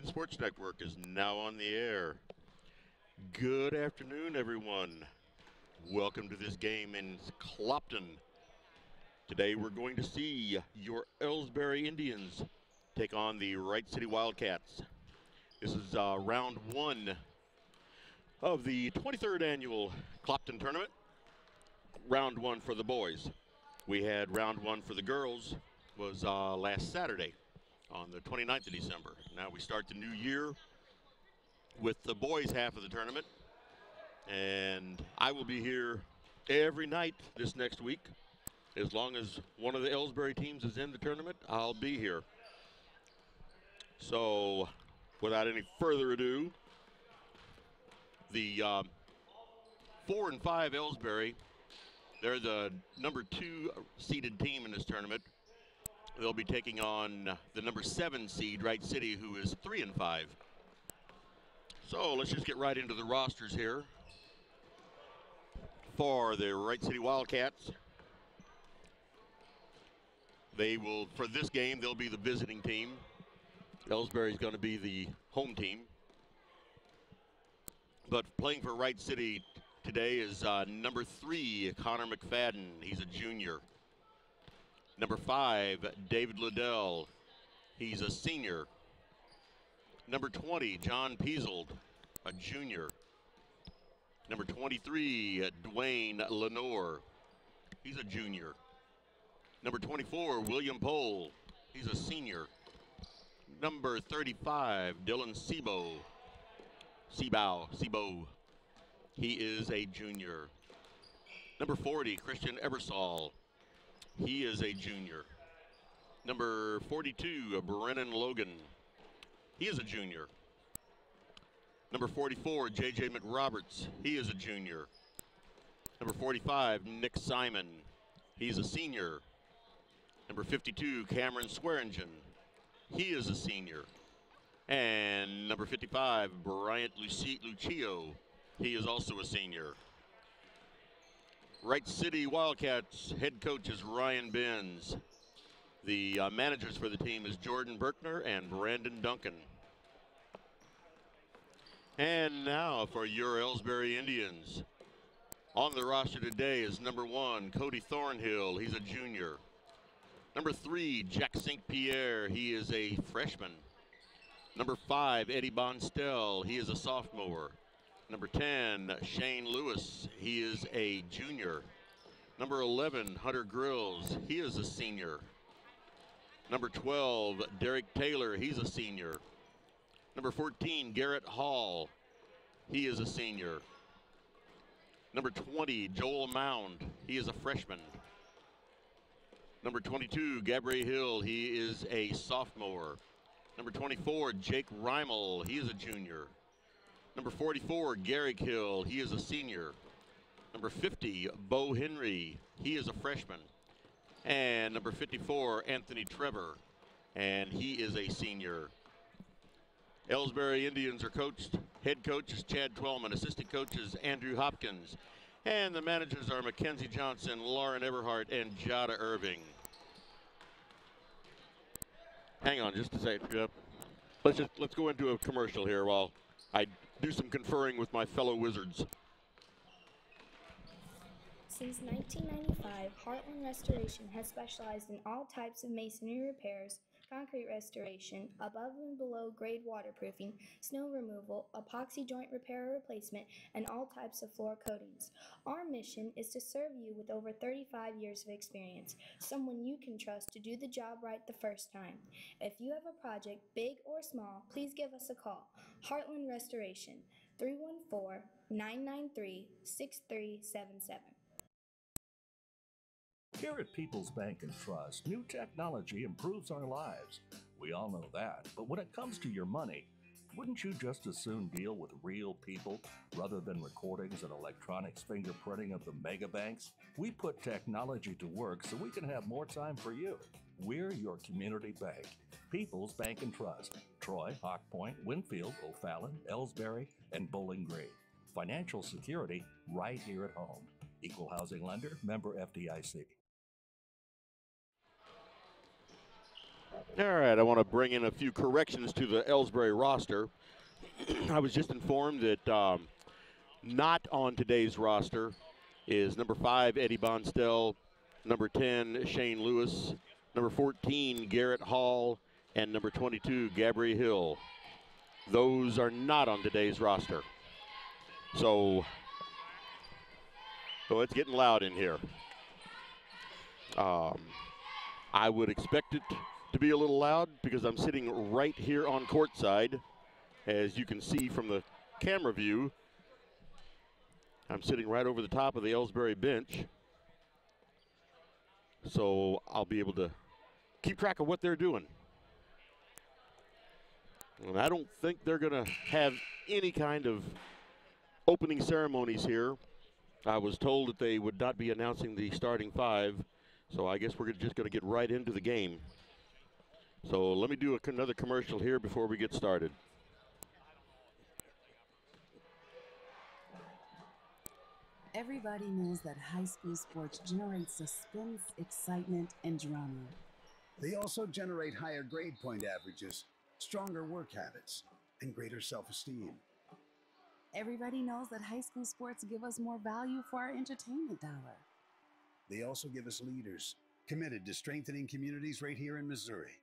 Indian Sports Network is now on the air. Good afternoon, everyone. Welcome to this game in Clopton. Today we're going to see your Elsberry Indians take on the Wright City Wildcats. This is round one of the 23rd annual Clopton tournament. Round one for the boys. We had round one for the girls was last Saturday on the 29th of December. Now we start the new year with the boys half of the tournament, and I will be here every night this next week. As long as one of the Elsberry teams is in the tournament, I'll be here. So without any further ado, the 4 and 5 Elsberry, they're the number 2 seeded team in this tournament. They'll be taking on the number 7 seed, Wright City, who is 3 and 5. So let's just get right into the rosters here. For the Wright City Wildcats, for this game, they'll be the visiting team. Elsberry is going to be the home team. But playing for Wright City today is number 3, Connor McFadden. He's a junior. Number 5, David Liddell. He's a senior. Number 20, John Peasold, a junior. Number 23, Dwayne Lenore. He's a junior. Number 24, William Pohl. He's a senior. Number 35, Dylan Sebo. He is a junior. Number 40, Christian Ebersol. He is a junior. Number 42, Brennan Logan. He is a junior. Number 44, J.J. McRoberts. He is a junior. Number 45, Nick Simon. He's a senior. Number 52, Cameron Swearingen. He is a senior. And number 55, Bryant Lucio. He is also a senior. Wright City Wildcats head coach is Ryan Benz. The managers for the team is Jordan Berkner and Brandon Duncan. And now for your Elsberry Indians. On the roster today is number 1, Cody Thornhill. He's a junior. Number 3, Jack St. Pierre. He is a freshman. Number 5, Eddie Bonstel. He is a sophomore. Number 10, Shane Lewis. He is a junior. Number 11, Hunter Grills. He is a senior. Number 12, Derek Taylor. He's a senior. Number 14, Garrett Hall. He is a senior. Number 20, Joel Mound. He is a freshman. Number 22, Gabriel Hill. He is a sophomore. Number 24, Jake Reimel. He is a junior. Number 44, Garrick Hill. He is a senior. Number 50, Bo Henry. He is a freshman. And number 54, Anthony Trevor. And he is a senior. Elsberry Indians are coached. Head coach is Chad Twellman. Assistant coach is Andrew Hopkins. And the managers are Mackenzie Johnson, Lauren Eberhardt, and Jada Irving. Hang on just a second. Yep. Let's go into a commercial here while I do some conferring with my fellow wizards. Since 1995, Heartland Restoration has specialized in all types of masonry repairs, concrete restoration, above and below grade waterproofing, snow removal, epoxy joint repair or replacement, and all types of floor coatings. Our mission is to serve you with over 35 years of experience, someone you can trust to do the job right the first time. If you have a project, big or small, please give us a call. Heartland Restoration, 314-993-6377. Here at People's Bank and Trust, new technology improves our lives. We all know that, but when it comes to your money, wouldn't you just as soon deal with real people rather than recordings and electronics fingerprinting of the mega banks? We put technology to work so we can have more time for you. We're your community bank. People's Bank and Trust. Troy, Hawk Point, Winfield, O'Fallon, Elsberry, and Bowling Green. Financial security right here at home. Equal housing lender, member FDIC. All right, I want to bring in a few corrections to the Elsberry roster. I was just informed that not on today's roster is number 5, Eddie Bonstel, number 10, Shane Lewis, number 14, Garrett Hall, and number 22, Gabrielle Hill. Those are not on today's roster. So it's getting loud in here. I would expect it to be a little loud because I'm sitting right here on courtside. As you can see from the camera view, I'm sitting right over the top of the Elsberry bench. So I'll be able to keep track of what they're doing. And I don't think they're going to have any kind of opening ceremonies here. I was told that they would not be announcing the starting 5, so I guess we're just going to get right into the game. So let me do another commercial here before we get started. Everybody knows that high school sports generate suspense, excitement, and drama. They also generate higher grade point averages, stronger work habits, and greater self-esteem. Everybody knows that high school sports give us more value for our entertainment dollar. They also give us leaders committed to strengthening communities right here in Missouri.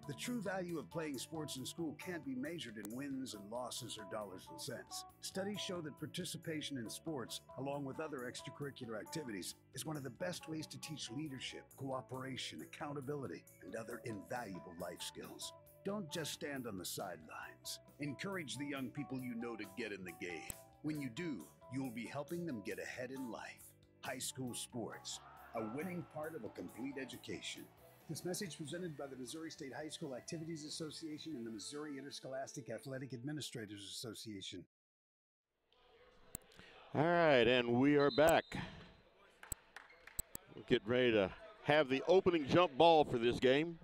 The true value of playing sports in school can't be measured in wins and losses or dollars and cents. Studies show that participation in sports, along with other extracurricular activities, is one of the best ways to teach leadership, cooperation, accountability, and other invaluable life skills. Don't just stand on the sidelines. Encourage the young people you know to get in the game. When you do, you'll be helping them get ahead in life. High school sports, a winning part of a complete education. This message presented by the Missouri State High School Activities Association and the Missouri Interscholastic Athletic Administrators Association. All right, and we are back. We're getting ready to have the opening jump ball for this game.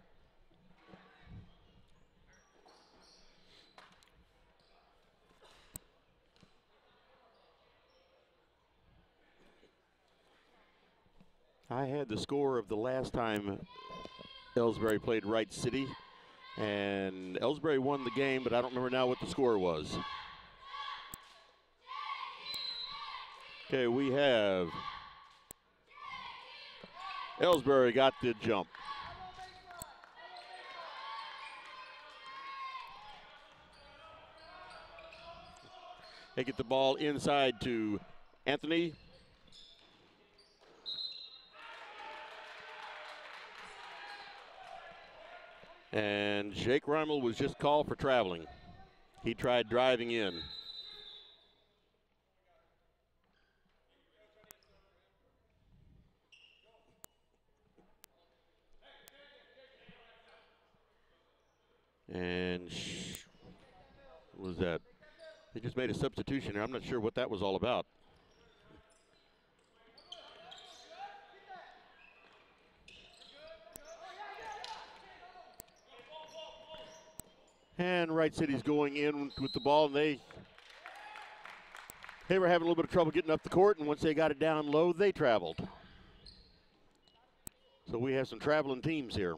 I had the score of the last time Elsberry played Wright City, and Elsberry won the game, but I don't remember now what the score was. Okay, we have Elsberry got the jump. They get the ball inside to Anthony. And Jake Reimel was just called for traveling. He tried driving in. And what was that? They just made a substitution here. I'm not sure what that was all about. And Wright City's going in with the ball, and they were having a little bit of trouble getting up the court, and once they got it down low, they traveled. So we have some traveling teams here.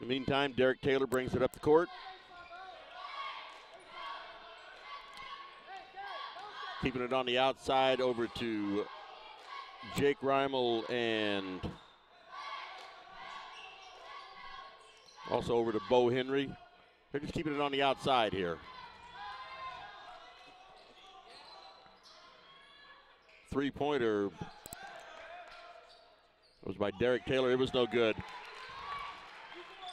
In the meantime, Derek Taylor brings it up the court. Keeping it on the outside over to Jake Reimel and also over to Bo Henry. They're just keeping it on the outside here. Three-pointer was by Derek Taylor. It was no good.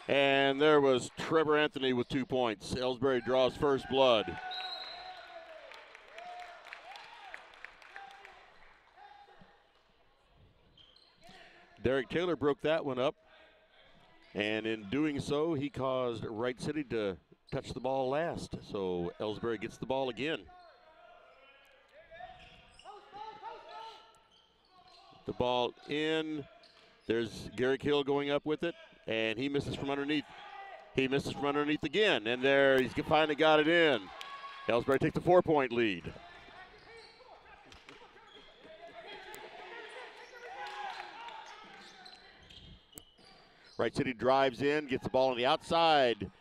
And there was Trevor Anthony with 2 points. Elsberry draws first blood. Derek Taylor broke that one up. And in doing so, he caused Wright City to touch the ball last. So Elsberry gets the ball again. The ball in. There's Garrick Hill going up with it, and he misses from underneath. He misses from underneath again, and there he's finally got it in. Elsberry takes a 4-point lead. Wright City drives in, gets the ball on the outside.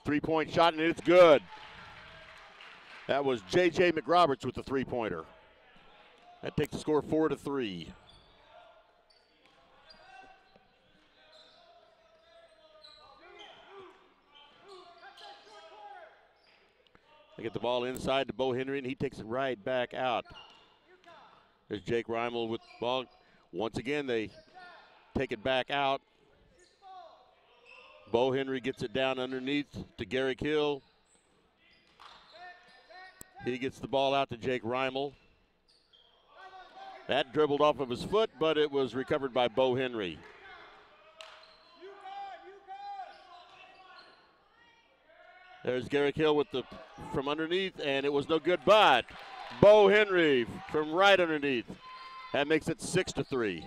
Three-point shot, and it's good. That was J.J. McRoberts with the three-pointer. That takes the score 4-3. They get the ball inside to Bo Henry, and he takes it right back out. There's Jake Reimel with the ball. Once again, they take it back out. Bo Henry gets it down underneath to Garrick Hill. He gets the ball out to Jake Reimel. That dribbled off of his foot, but it was recovered by Bo Henry. There's Garrick Hill with the from underneath, and it was no good, but Bo Henry from right underneath. That makes it 6-3.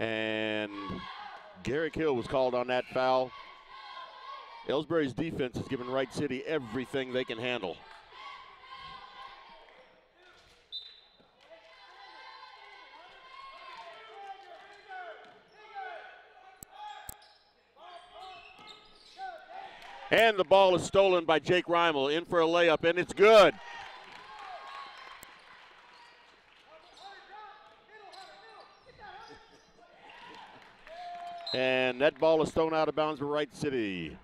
And Garrick Hill was called on that foul. Elsberry's defense has given Wright City everything they can handle. And the ball is stolen by Jake Reimel, in for a layup, and it's good. And that ball is thrown out of bounds for Wright City.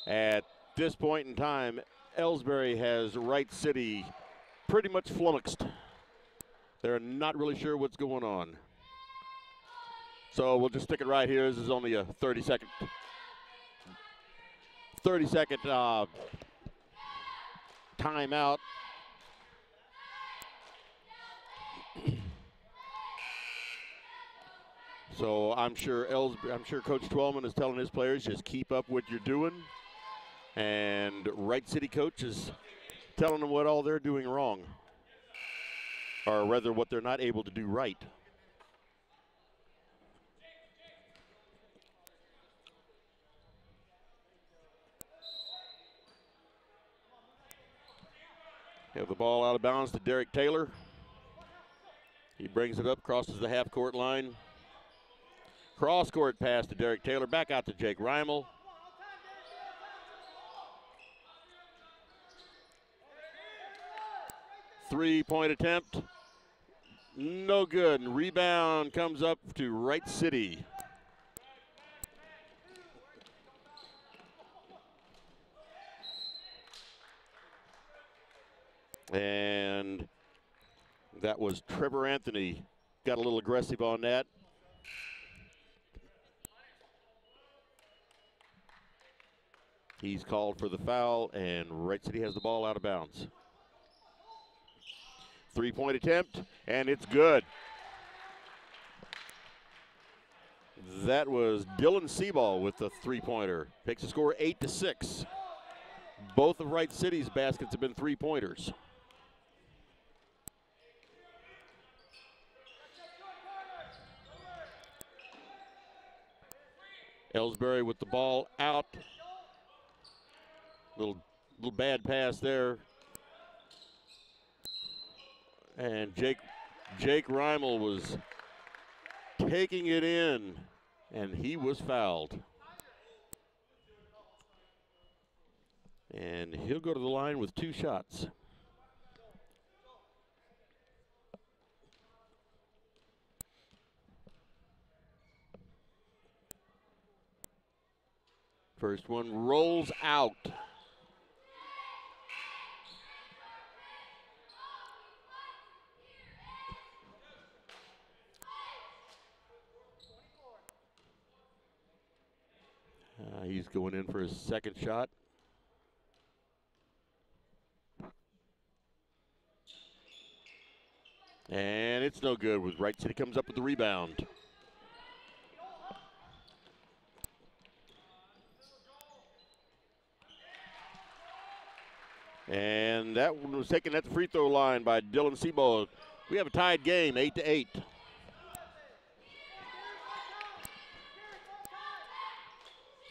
At this point in time, Elsberry has Wright City pretty much flummoxed. They're not really sure what's going on. So we'll just stick it right here. This is only a 30-second timeout. So I'm sure Coach Twellman is telling his players, just keep up what you're doing. And Wright City coach is telling them what all they're doing wrong, or rather what they're not able to do right. Have the ball out of bounds to Derek Taylor. He brings it up, crosses the half-court line. Cross-court pass to Derek Taylor, back out to Jake Reimel. Three-point attempt, no good. And rebound comes up to Wright City. And that was Trevor Anthony. Got a little aggressive on that. He's called for the foul, and Wright City has the ball out of bounds. Three-point attempt, and it's good. That was Dylan Seaball with the three-pointer. Takes the score 8-6. Both of Wright City's baskets have been three-pointers. Elsberry with the ball out. Little bad pass there. And Jake Reimel was taking it in, and he was fouled. And he'll go to the line with 2 shots. First one rolls out. He's going in for his second shot. And it's no good. With Wright City comes up with the rebound. And that one was taken at the free throw line by Dylan Seabold. We have a tied game, 8-8.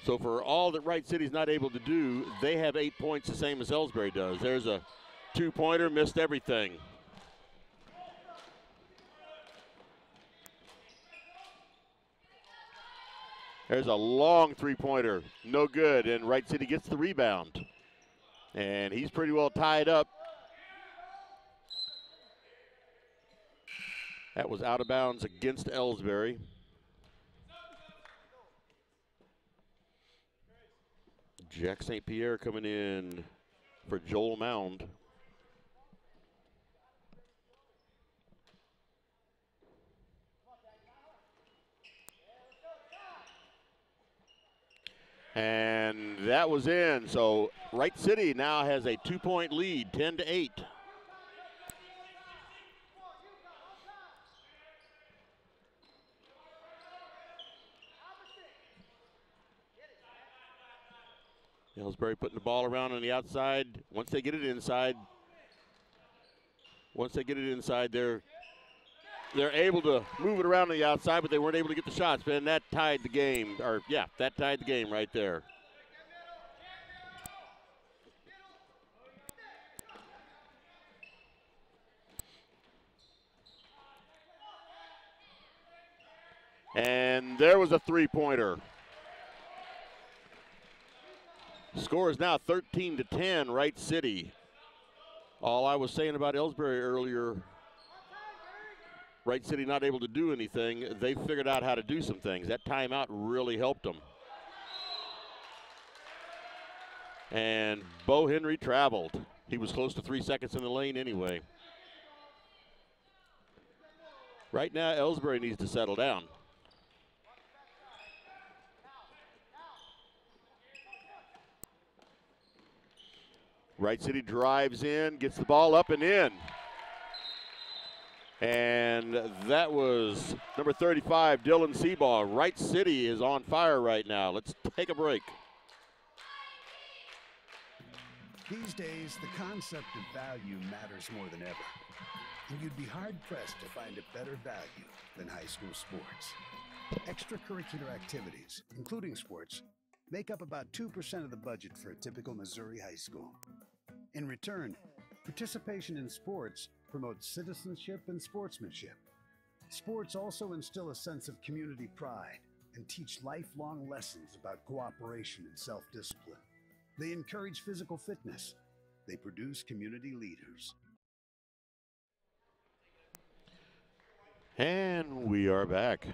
So for all that Wright City's not able to do, they have 8 points, the same as Elsberry does. There's a two-pointer, missed everything. There's a long three-pointer, no good, and Wright City gets the rebound. And he's pretty well tied up. That was out of bounds against Elsberry. Jack St. Pierre coming in for Joel Mound. And that was in. So Wright City now has a 2-point lead, 10-8. Elsberry putting the ball around on the outside. Once they get it inside, they're able to move it around on the outside, but they weren't able to get the shots. And that tied the game, that tied the game right there. And there was a three-pointer. Score is now 13-10, Wright City. All I was saying about Elsberry earlier, Wright City not able to do anything. They figured out how to do some things. That timeout really helped them. And Bo Henry traveled. He was close to 3 seconds in the lane anyway. Right now, Elsberry needs to settle down. Wright City drives in, gets the ball up and in. And that was number 35, Dylan Seabaugh. Wright City is on fire right now. Let's take a break. These days, the concept of value matters more than ever. And you'd be hard-pressed to find a better value than high school sports. Extracurricular activities, including sports, make up about 2% of the budget for a typical Missouri high school. In return, participation in sports promotes citizenship and sportsmanship. Sports also instill a sense of community pride and teach lifelong lessons about cooperation and self-discipline. They encourage physical fitness. They produce community leaders. And we are back.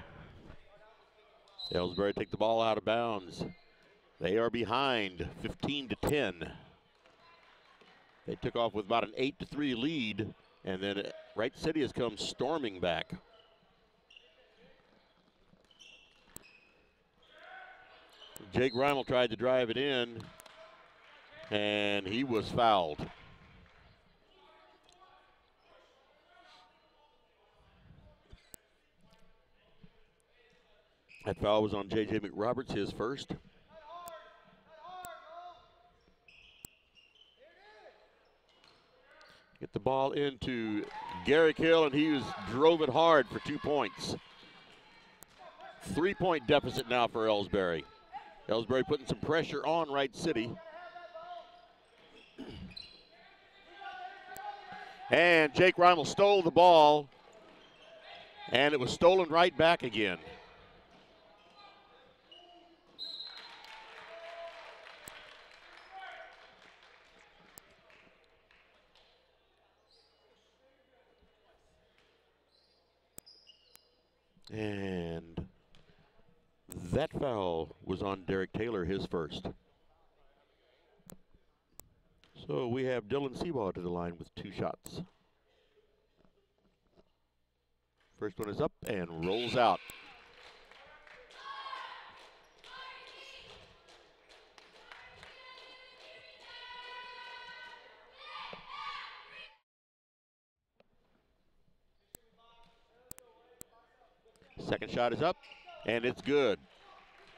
Elsberry take the ball out of bounds. They are behind 15-10. They took off with about an 8-3 lead, and then Wright City has come storming back. Jake Reimel tried to drive it in, and he was fouled. That foul was on J.J. McRoberts, his first. Get the ball into Garrick Hill, and he drove it hard for 2 points. 3-point deficit now for Elsberry. Elsberry putting some pressure on Wright City. And Jake Reimel stole the ball, and it was stolen right back again. And that foul was on Derek Taylor, his first. So we have Dylan Seabaugh to the line with 2 shots. First one is up and rolls out. Second shot is up, and it's good.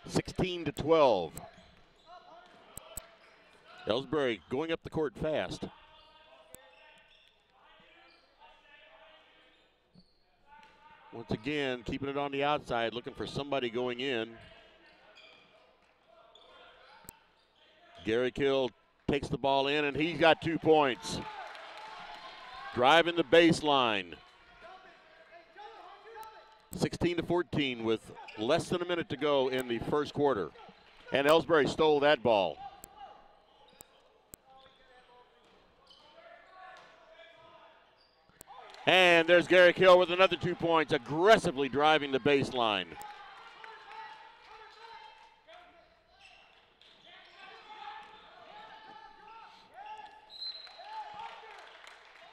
16-12. Elsberry going up the court fast. Once again, keeping it on the outside, looking for somebody going in. Gary Kill takes the ball in, and he's got 2 points. Driving the baseline. 16-14 with less than a minute to go in the first quarter. And Elsberry stole that ball. And there's Gary Kill with another 2 points, aggressively driving the baseline.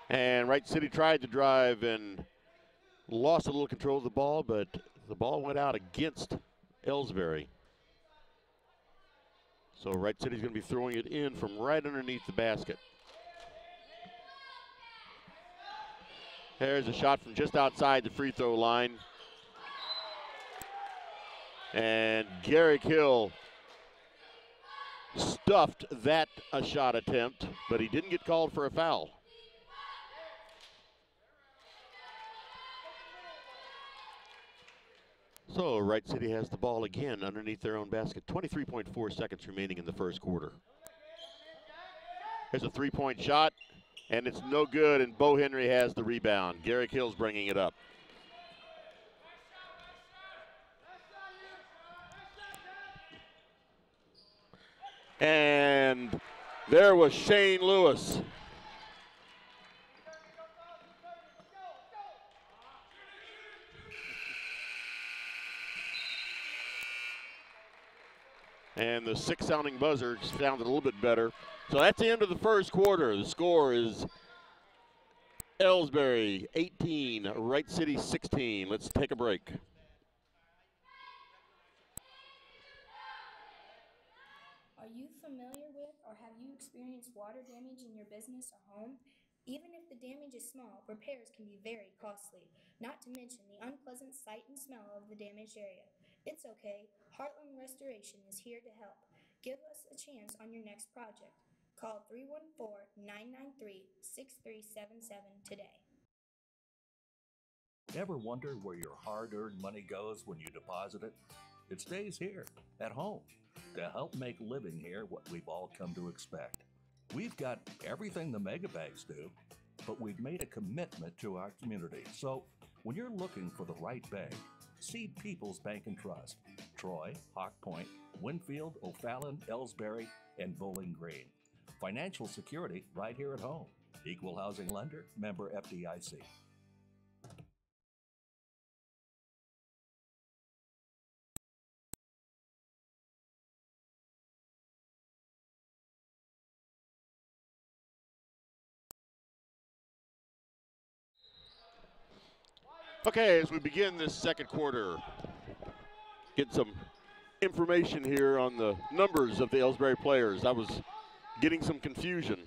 And Wright City tried to drive and lost a little control of the ball, but the ball went out against Elsberry. So Wright City's going to be throwing it in from right underneath the basket. There's a shot from just outside the free throw line. And Gary Kill stuffed that shot attempt, but he didn't get called for a foul. So Wright City has the ball again underneath their own basket. 23.4 seconds remaining in the first quarter. Here's a three-point shot, and it's no good, and Bo Henry has the rebound. Gary Kill's bringing it up. And there was Shane Lewis. And the six-sounding buzzer sounded a little bit better. So that's the end of the first quarter. The score is Elsberry 18, Wright City 16. Let's take a break. Are you familiar with or have you experienced water damage in your business or home? Even if the damage is small, repairs can be very costly, not to mention the unpleasant sight and smell of the damaged area. It's okay. Heartland Restoration is here to help. Give us a chance on your next project. Call 314-993-6377 today. Ever wonder where your hard-earned money goes when you deposit it? It stays here, at home, to help make living here what we've all come to expect. We've got everything the megabanks do, but we've made a commitment to our community. So when you're looking for the right bank, see People's Bank and Trust, Troy, Hawk Point, Winfield, O'Fallon, Elsberry, and Bowling Green. Financial security right here at home. Equal housing lender, member FDIC. Okay, as we begin this second quarter, get some information here on the numbers of the Elsberry players. I was getting some confusion.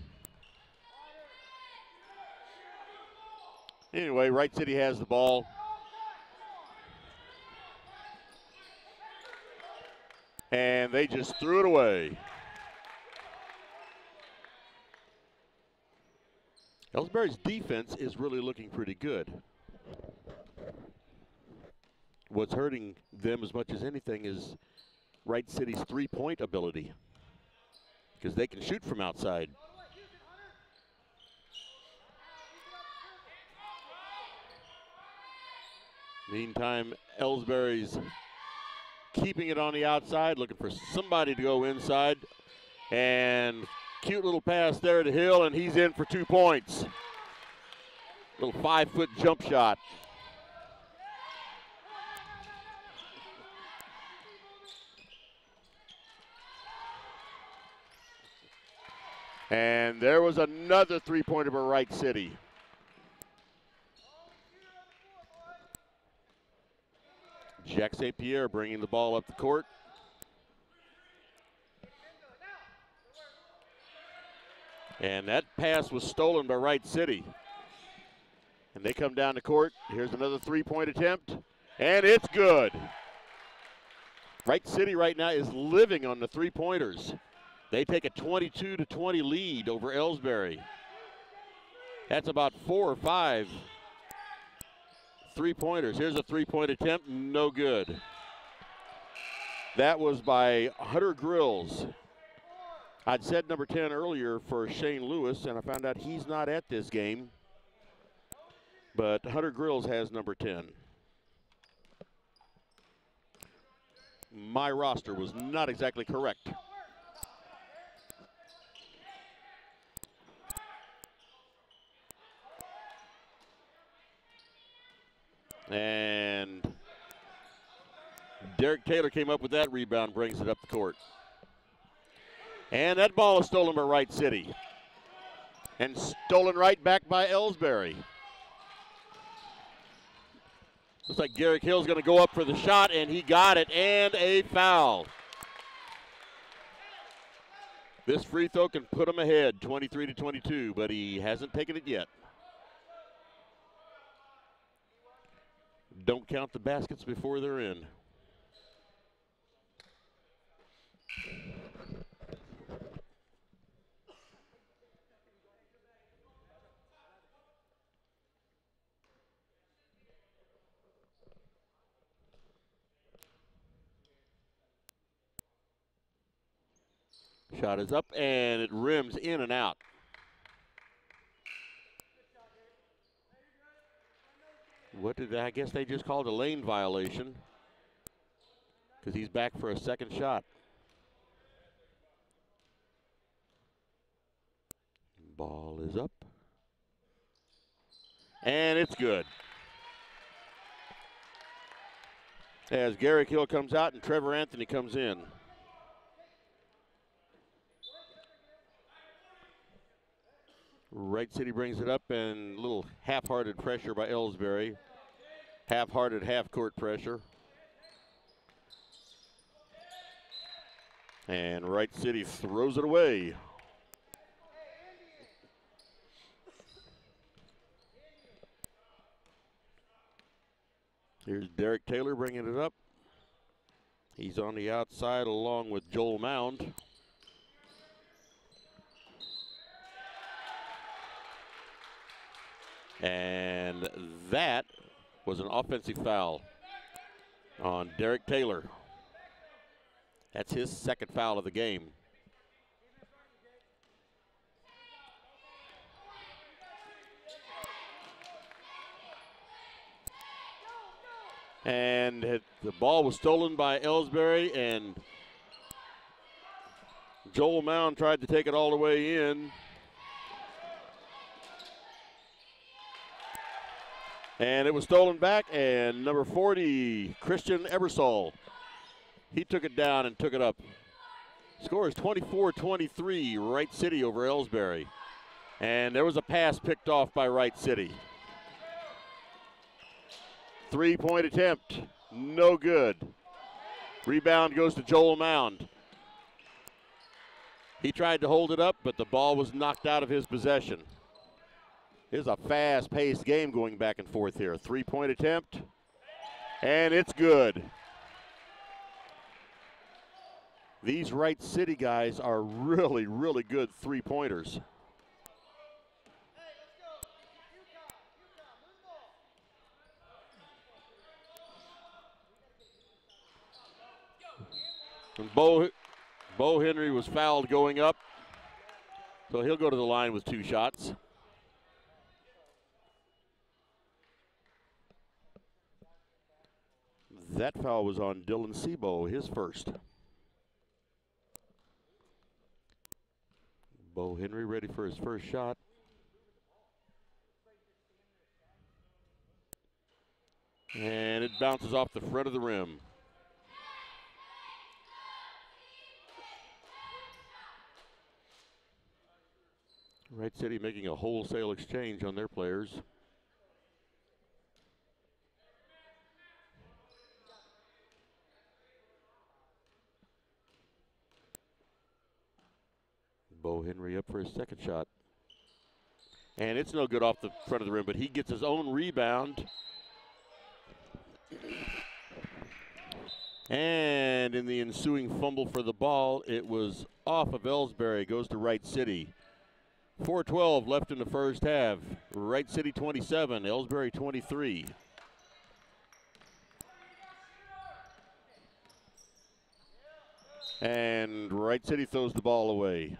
Anyway, Wright City has the ball. And they just threw it away. Elsberry's defense is really looking pretty good. What's hurting them as much as anything is Wright City's three-point ability, because they can shoot from outside. Meantime, Elsberry's keeping it on the outside, looking for somebody to go inside. And cute little pass there to Hill, and he's in for 2 points. Little 5-foot jump shot. And there was another three-pointer for Wright City. Jack St. Pierre bringing the ball up the court. And that pass was stolen by Wright City. And they come down the court. Here's another three-point attempt, and it's good. Wright City right now is living on the three-pointers. They take a 22-20 lead over Elsberry. That's about 4 or 5 three-pointers. Here's a three-point attempt, no good. That was by Hunter Grills. I'd said number 10 earlier for Shane Lewis, and I found out he's not at this game. But Hunter Grills has number 10. My roster was not exactly correct. And Derek Taylor came up with that rebound, brings it up the court. And that ball is stolen by Wright City. And stolen right back by Elsberry. Looks like Garrick Hill's going to go up for the shot, and he got it, and a foul. This free throw can put him ahead, 23-22, but he hasn't taken it yet. Don't count the baskets before they're in. Shot is up, and it rims in and out. What did I guess they just called a lane violation because he's back for a second shot. Ball is up. And it's good. As Garrick Hill comes out and Trevor Anthony comes in. Wright City brings it up, and a little half-hearted pressure by Elsberry. Half-hearted, half-court pressure. And Wright City throws it away. Here's Derek Taylor bringing it up. He's on the outside along with Joel Mound. And that was an offensive foul on Derek Taylor. That's his second foul of the game. And the ball was stolen by Elsberry, and Joel Mound tried to take it all the way in. And it was stolen back, and number 40, Christian Ebersol, he took it down and took it up. Score is 24-23, Wright City over Elsberry. And there was a pass picked off by Wright City. Three-point attempt, no good. Rebound goes to Joel Mound. He tried to hold it up, but the ball was knocked out of his possession. Here's a fast-paced game going back and forth here. Three-point attempt, and it's good. These Wright City guys are really, really good three-pointers. And Bo Henry was fouled going up, so he'll go to the line with 2 shots. That foul was on Dylan Sebo, his first. Bo Henry ready for his first shot. And it bounces off the front of the rim. Wright City making a wholesale exchange on their players. Bo Henry up for his second shot. And it's no good off the front of the rim, but he gets his own rebound. And in the ensuing fumble for the ball, it was off of Elsberry, goes to Wright City. 4:12 left in the first half. Wright City 27, Elsberry 23. And Wright City throws the ball away.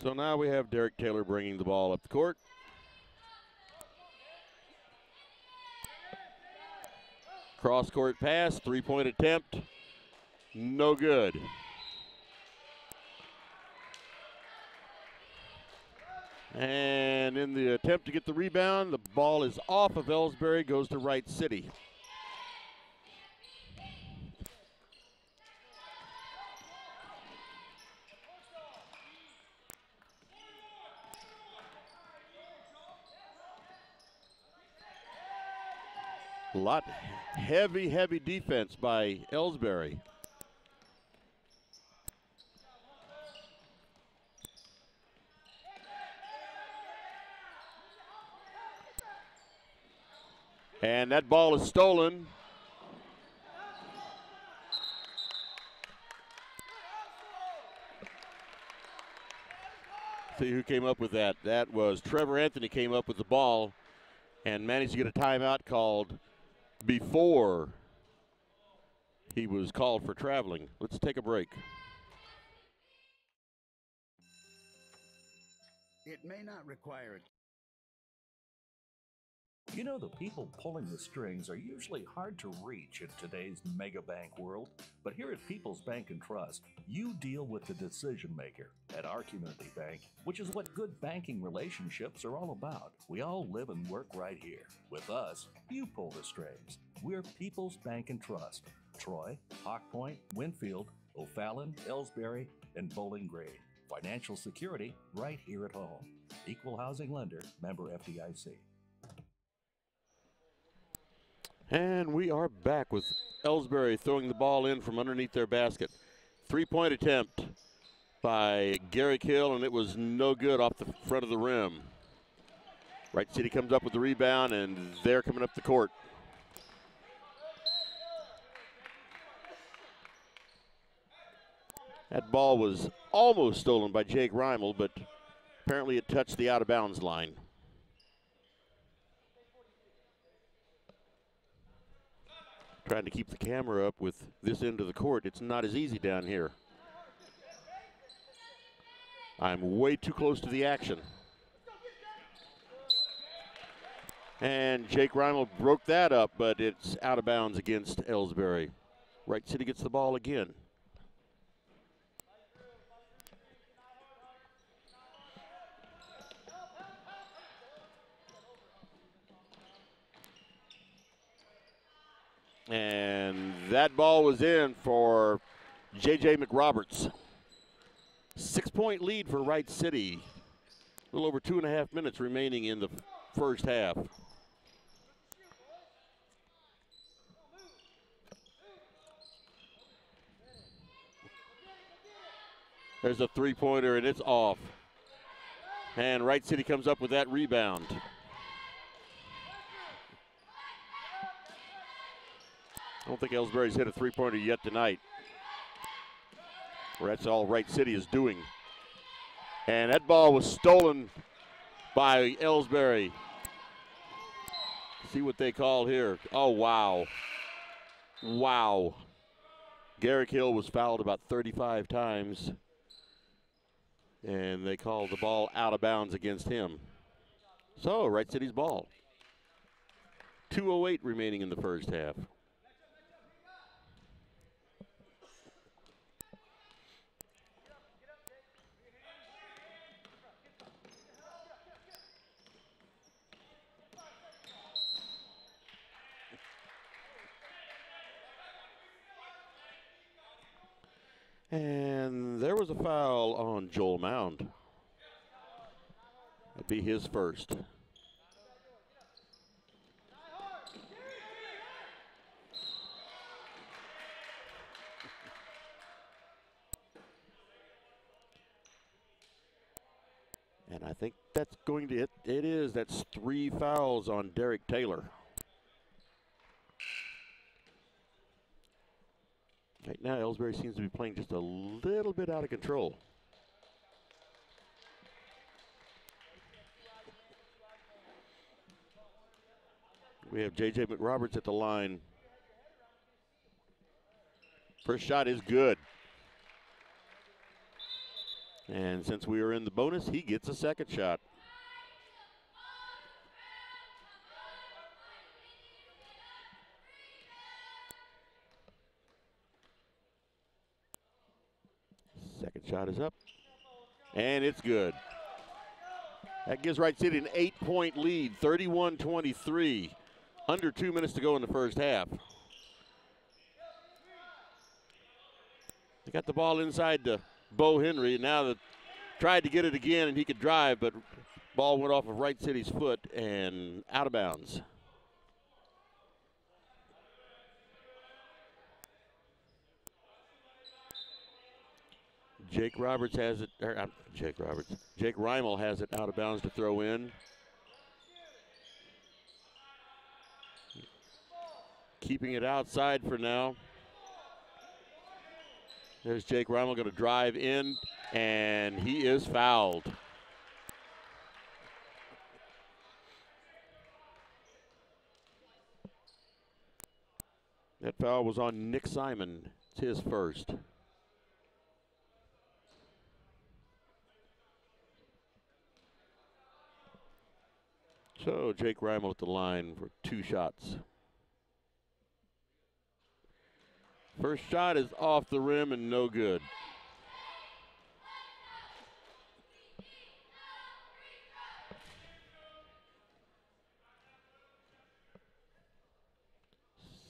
So now we have Derek Taylor bringing the ball up the court. Cross-court pass, three-point attempt, no good. And in the attempt to get the rebound, the ball is off of Elsberry, goes to Wright City. A lot heavy defense by Elsberry. And that ball is stolen. See who came up with that. That was Trevor Anthony came up with the ball and managed to get a timeout called before he was called for traveling. Let's take a break. It may not require it. You know, the people pulling the strings are usually hard to reach in today's mega bank world, but here at People's Bank and Trust, you deal with the decision maker. At our community bank, which is what good banking relationships are all about, we all live and work right here. With us, you pull the strings. We're People's Bank and Trust. Troy, Hawk Point, Winfield, O'Fallon, Elsberry, and Bowling Green. Financial security right here at home. Equal housing lender, member FDIC. And we are back with Elsberry throwing the ball in from underneath their basket. Three-point attempt by Garrick Hill, and it was no good off the front of the rim. Wright City comes up with the rebound, and they're coming up the court. That ball was almost stolen by Jake Reimel, but apparently it touched the out-of-bounds line. Trying to keep the camera up with this end of the court. It's not as easy down here. I'm way too close to the action. And Jake Reimel broke that up, but it's out of bounds against Elsberry. Wright City gets the ball again. And that ball was in for J.J. McRoberts. 6-point lead for Wright City. A little over 2.5 minutes remaining in the first half. There's a three-pointer, and it's off. And Wright City comes up with that rebound. I don't think Elsberry's hit a three-pointer yet tonight. Or that's all Wright City is doing. And that ball was stolen by Elsberry. See what they call here. Oh, wow. Wow. Garrick Hill was fouled about 35 times. And they called the ball out of bounds against him. So, Wright City's ball. 2:08 remaining in the first half. And there was a foul on Joel Mound. That'd be his first. And I think that's going to, it is, that's 3 fouls on Derek Taylor. Right now, Elsberry seems to be playing just a little bit out of control. We have J.J. McRoberts at the line. First shot is good. And since we are in the bonus, he gets a second shot. Second shot is up. And it's good. That gives Wright City an 8-point lead, 31-23. Under 2 minutes to go in the first half. They got the ball inside to Bo Henry. Now they tried to get it again, and he could drive, but ball went off of Wright City's foot and out of bounds. Jake Roberts has it, Jake Reimel has it out of bounds to throw in. Keeping it outside for now. There's Jake Reimel going to drive in, and he is fouled. That foul was on Nick Simon. It's his first. So Jake Reimel at the line for 2 shots. First shot is off the rim and no good.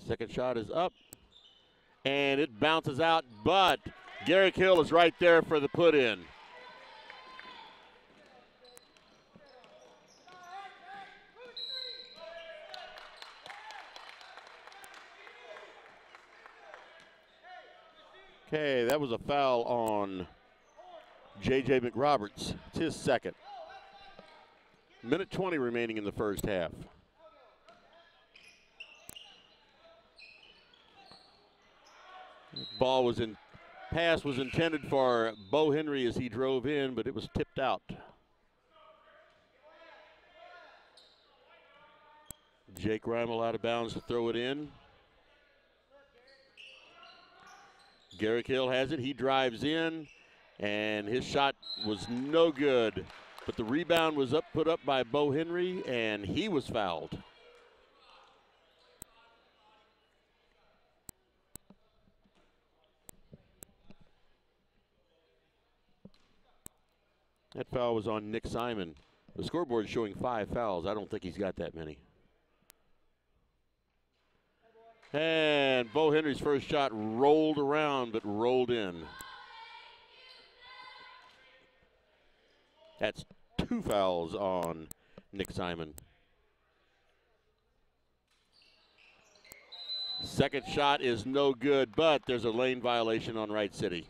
Second shot is up, and it bounces out, but Garrick Hill is right there for the put-in. Okay, that was a foul on J.J. McRoberts. It's his second. Minute 20 remaining in the first half. Pass was intended for Bo Henry as he drove in, but it was tipped out. Jake Reimel out of bounds to throw it in. Garrick Hill has it. He drives in, and his shot was no good. But the rebound was put up by Bo Henry, and he was fouled. That foul was on Nick Simon. The scoreboard is showing 5 fouls. I don't think he's got that many. And Bo Henry's first shot rolled around, but rolled in. That's 2 fouls on Nick Simon. Second shot is no good, but there's a lane violation on Wright City.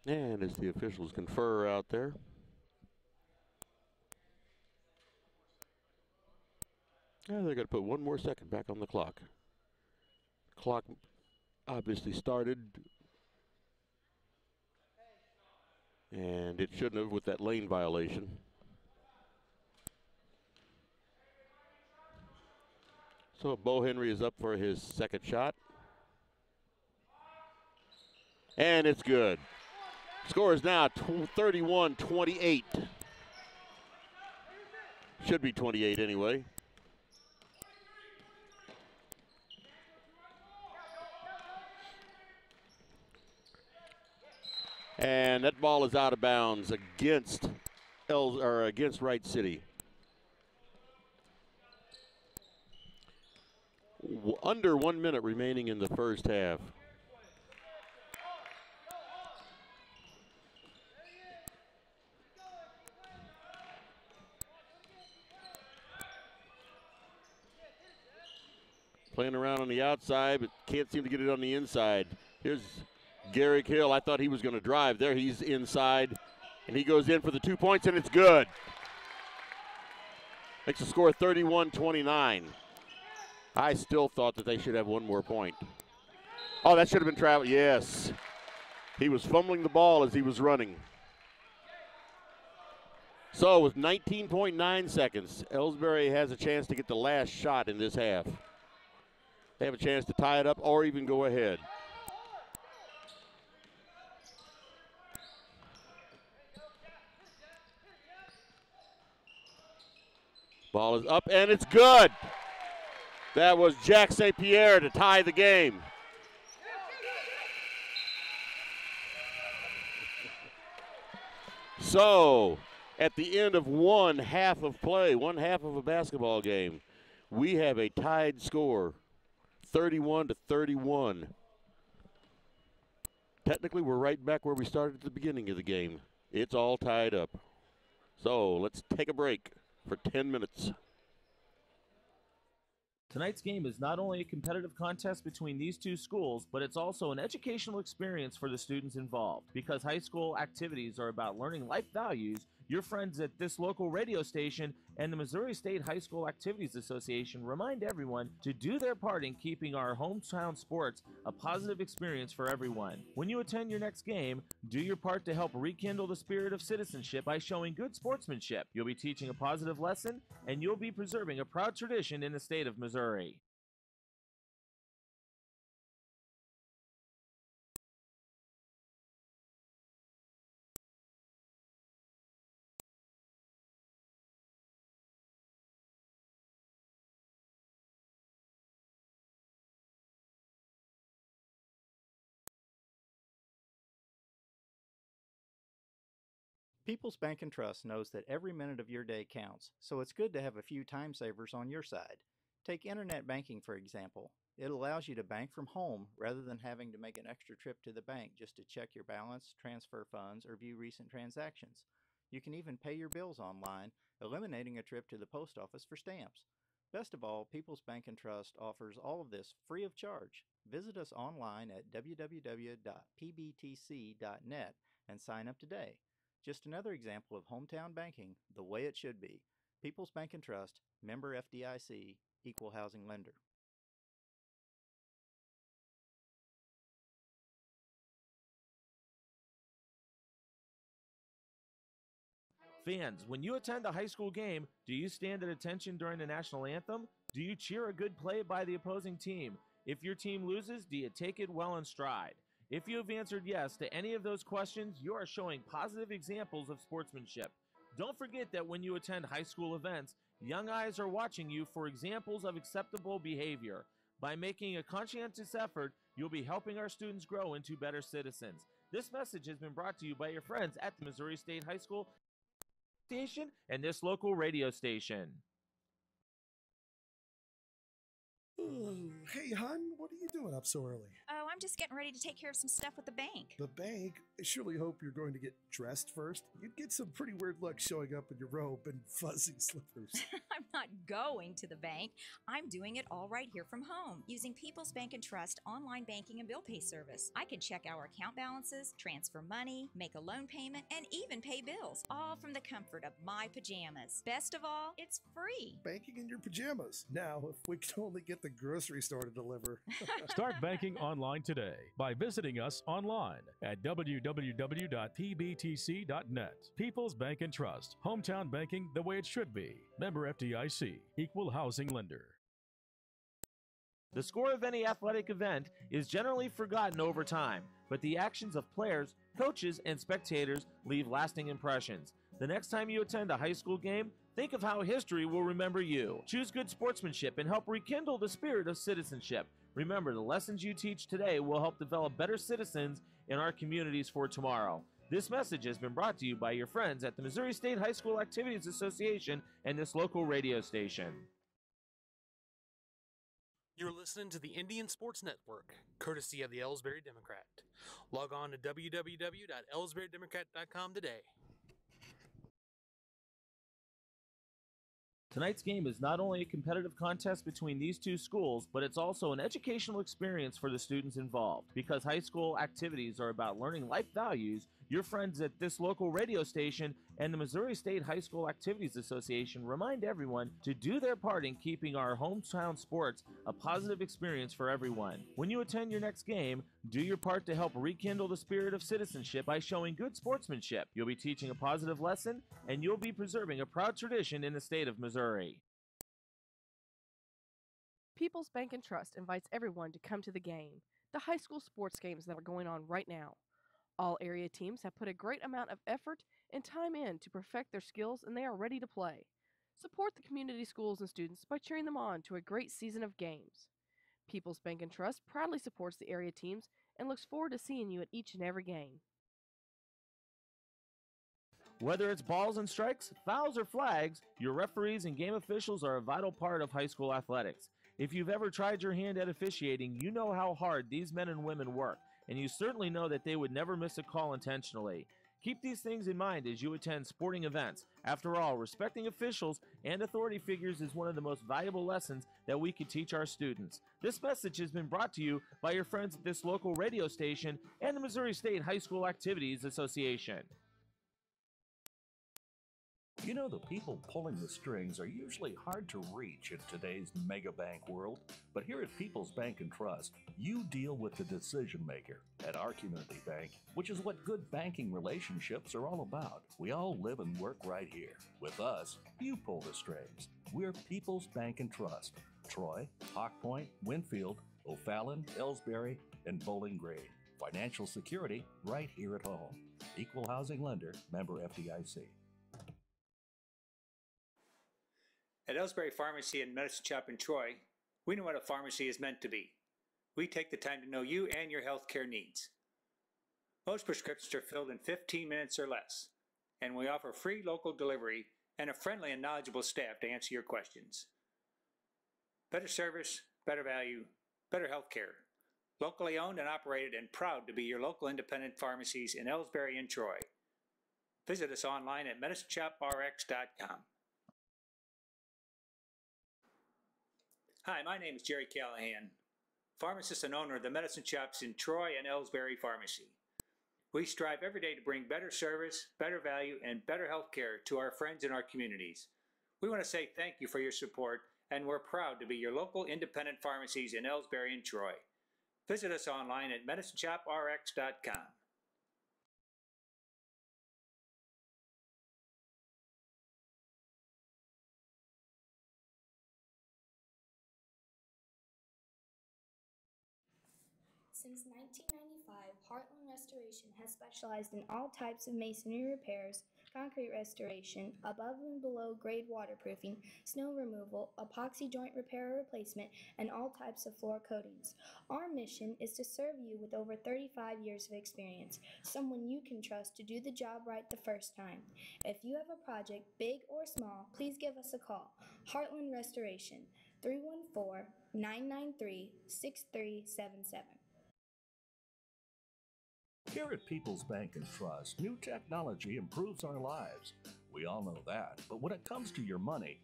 And as the officials confer out there. They're going to put 1 more second back on the clock. Clock obviously started. And it shouldn't have with that lane violation. So Bo Henry is up for his second shot. And it's good. Score is now 31-28. Should be 28 anyway. And that ball is out of bounds against Wright City. Under 1 minute remaining in the first half. Playing around on the outside, but can't seem to get it on the inside. Here's Garrick Hill. I thought he was going to drive. There he's inside, and he goes in for the 2 points, and it's good. Makes the score 31-29. I still thought that they should have 1 more point. Oh, that should have been travel. Yes. He was fumbling the ball as he was running. So with 19.9 seconds, Elsberry has a chance to get the last shot in this half. They have a chance to tie it up or even go ahead. Ball is up and it's good. That was Jack St. Pierre to tie the game. So, at the end of one half of play, one half of a basketball game, we have a tied score, 31-31. Technically, we're right back where we started at the beginning of the game. It's all tied up. So, let's take a break for 10 minutes. Tonight's game is not only a competitive contest between these two schools, but it's also an educational experience for the students involved. Because high school activities are about learning life values, your friends at this local radio station and the Missouri State High School Activities Association remind everyone to do their part in keeping our hometown sports a positive experience for everyone. When you attend your next game, do your part to help rekindle the spirit of citizenship by showing good sportsmanship. You'll be teaching a positive lesson, and you'll be preserving a proud tradition in the state of Missouri. People's Bank and Trust knows that every minute of your day counts, so it's good to have a few time savers on your side. Take internet banking, for example. It allows you to bank from home rather than having to make an extra trip to the bank just to check your balance, transfer funds, or view recent transactions. You can even pay your bills online, eliminating a trip to the post office for stamps. Best of all, People's Bank and Trust offers all of this free of charge. Visit us online at www.pbtc.net and sign up today. Just another example of hometown banking the way it should be. People's Bank and Trust, member FDIC, equal housing lender. Fans, when you attend a high school game, do you stand at attention during the national anthem? Do you cheer a good play by the opposing team? If your team loses, do you take it well in stride? If you have answered yes to any of those questions, you are showing positive examples of sportsmanship. Don't forget that when you attend high school events, young eyes are watching you for examples of acceptable behavior. By making a conscientious effort, you'll be helping our students grow into better citizens. This message has been brought to you by your friends at the Missouri State High School Station and this local radio station. Hey, hon, what are you doing up so early? Oh, I'm just getting ready to take care of some stuff with the bank. The bank? I surely hope you're going to get dressed first. You'd get some pretty weird luck showing up in your robe and fuzzy slippers. I'm not going to the bank. I'm doing it all right here from home using People's Bank and Trust online banking and bill pay service. I can check our account balances, transfer money, make a loan payment, and even pay bills, all from the comfort of my pajamas. Best of all, it's free. Banking in your pajamas. Now, if we could only get the grocery store to deliver. Start banking online today by visiting us online at www.pbtc.net. People's Bank and Trust. Hometown banking the way it should be. Member FDIC. Equal housing lender. The score of any athletic event is generally forgotten over time, but the actions of players, coaches, and spectators leave lasting impressions. The next time you attend a high school game, think of how history will remember you. Choose good sportsmanship and help rekindle the spirit of citizenship. Remember, the lessons you teach today will help develop better citizens in our communities for tomorrow. This message has been brought to you by your friends at the Missouri State High School Activities Association and this local radio station. You're listening to the Indian Sports Network, courtesy of the Elsberry Democrat. Log on to www.elsberrydemocrat.com today. Tonight's game is not only a competitive contest between these two schools, but it's also an educational experience for the students involved. Because high school activities are about learning life values, Your friends at this local radio station and the Missouri State High School Activities Association remind everyone to do their part in keeping our hometown sports a positive experience for everyone. When you attend your next game, do your part to help rekindle the spirit of citizenship by showing good sportsmanship. You'll be teaching a positive lesson, and you'll be preserving a proud tradition in the state of Missouri. People's Bank and Trust invites everyone to come to the game, the high school sports games that are going on right now. All area teams have put a great amount of effort and time in to perfect their skills, and they are ready to play. Support the community schools and students by cheering them on to a great season of games. People's Bank and Trust proudly supports the area teams and looks forward to seeing you at each and every game. Whether it's balls and strikes, fouls, or flags, your referees and game officials are a vital part of high school athletics. If you've ever tried your hand at officiating, you know how hard these men and women work, and you certainly know that they would never miss a call intentionally. Keep these things in mind as you attend sporting events. After all, respecting officials and authority figures is one of the most valuable lessons that we could teach our students. This message has been brought to you by your friends at this local radio station and the Missouri State High School Activities Association. You know, the people pulling the strings are usually hard to reach in today's mega bank world, but here at People's Bank and Trust, you deal with the decision maker. At our community bank, which is what good banking relationships are all about, we all live and work right here. With us, you pull the strings. We're People's Bank and Trust. Troy, Hawk Point, Winfield, O'Fallon, Elsberry, and Bowling Green. Financial security right here at home. Equal housing lender, member FDIC. At Elsberry Pharmacy and Medicine Shop in Troy, we know what a pharmacy is meant to be. We take the time to know you and your health care needs. Most prescriptions are filled in 15 minutes or less, and we offer free local delivery and a friendly and knowledgeable staff to answer your questions. Better service, better value, better health care. Locally owned and operated and proud to be your local independent pharmacies in Elsberry and Troy. Visit us online at medicineshoprx.com. Hi, my name is Jerry Callahan, pharmacist and owner of the medicine shops in Troy and Elsberry Pharmacy. We strive every day to bring better service, better value, and better health care to our friends in our communities. We want to say thank you for your support, and we're proud to be your local independent pharmacies in Elsberry and Troy. Visit us online at medicineshoprx.com. Since 1995, Heartland Restoration has specialized in all types of masonry repairs, concrete restoration, above and below grade waterproofing, snow removal, epoxy joint repair or replacement, and all types of floor coatings. Our mission is to serve you with over 35 years of experience, someone you can trust to do the job right the first time. If you have a project, big or small, please give us a call. Heartland Restoration, 314-993-6377. Here at People's Bank and Trust, new technology improves our lives. We all know that, but when it comes to your money,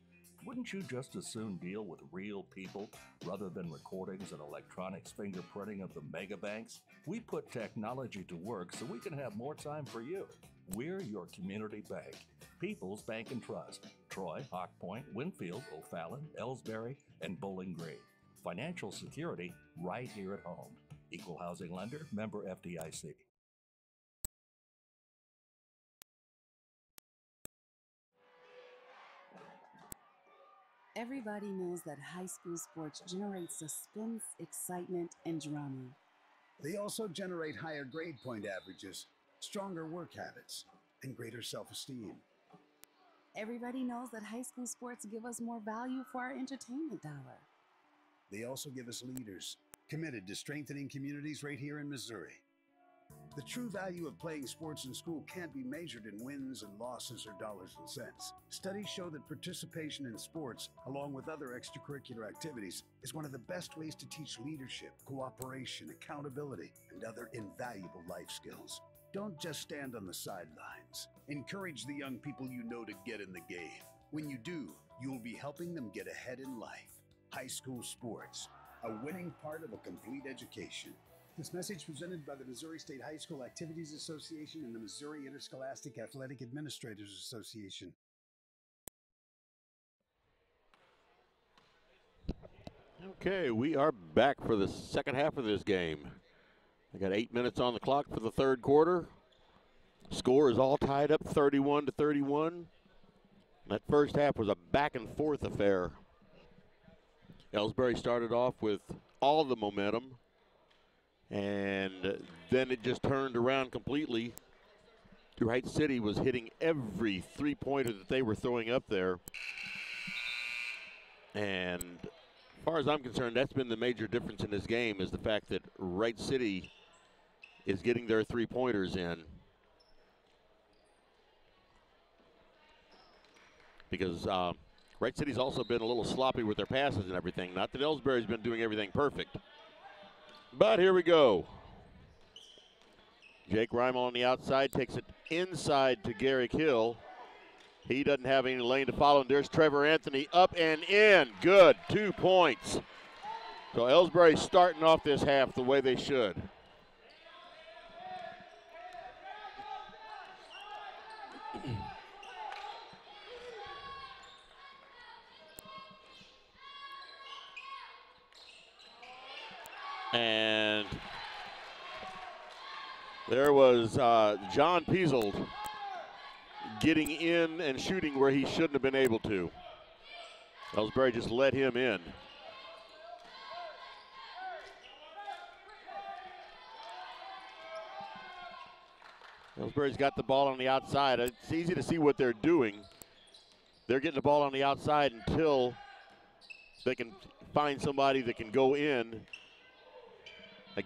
wouldn't you just as soon deal with real people rather than recordings and electronics fingerprinting of the mega banks? We put technology to work so we can have more time for you. We're your community bank. People's Bank and Trust. Troy, Hawk Point, Winfield, O'Fallon, Elsberry, and Bowling Green. Financial security right here at home. Equal housing lender, member FDIC. Everybody knows that high school sports generate suspense, excitement, and drama. They also generate higher grade point averages, stronger work habits, and greater self-esteem. Everybody knows that high school sports give us more value for our entertainment dollar. They also give us leaders, committed to strengthening communities right here in Missouri. The true value of playing sports in school can't be measured in wins and losses or dollars and cents. Studies show that participation in sports, along with other extracurricular activities, is one of the best ways to teach leadership, cooperation, accountability, and other invaluable life skills. Don't just stand on the sidelines. Encourage the young people you know to get in the game. When you do, you'll be helping them get ahead in life. High school sports, a winning part of a complete education. This message presented by the Missouri State High School Activities Association and the Missouri Interscholastic Athletic Administrators Association. Okay, we are back for the second half of this game. I got 8 minutes on the clock for the third quarter. Score is all tied up 31-31. That first half was a back and forth affair. Elsberry started off with all the momentum, and then it just turned around completely. Wright City was hitting every three-pointer that they were throwing up there. And as far as I'm concerned, that's been the major difference in this game, is the fact that Wright City is getting their three-pointers in. Because Wright City's also been a little sloppy with their passes and everything. Not that Elsberry's been doing everything perfect. But here we go. Jake Reimel on the outside takes it inside to Garrick Hill. He doesn't have any lane to follow, and there's Trevor Anthony up and in. Good, 2 points. So Elsberry starting off this half the way they should. And there was John Piesold getting in and shooting where he shouldn't have been able to. Elsberry just let him in. Elsberry's got the ball on the outside. It's easy to see what they're doing. They're getting the ball on the outside until they can find somebody that can go in.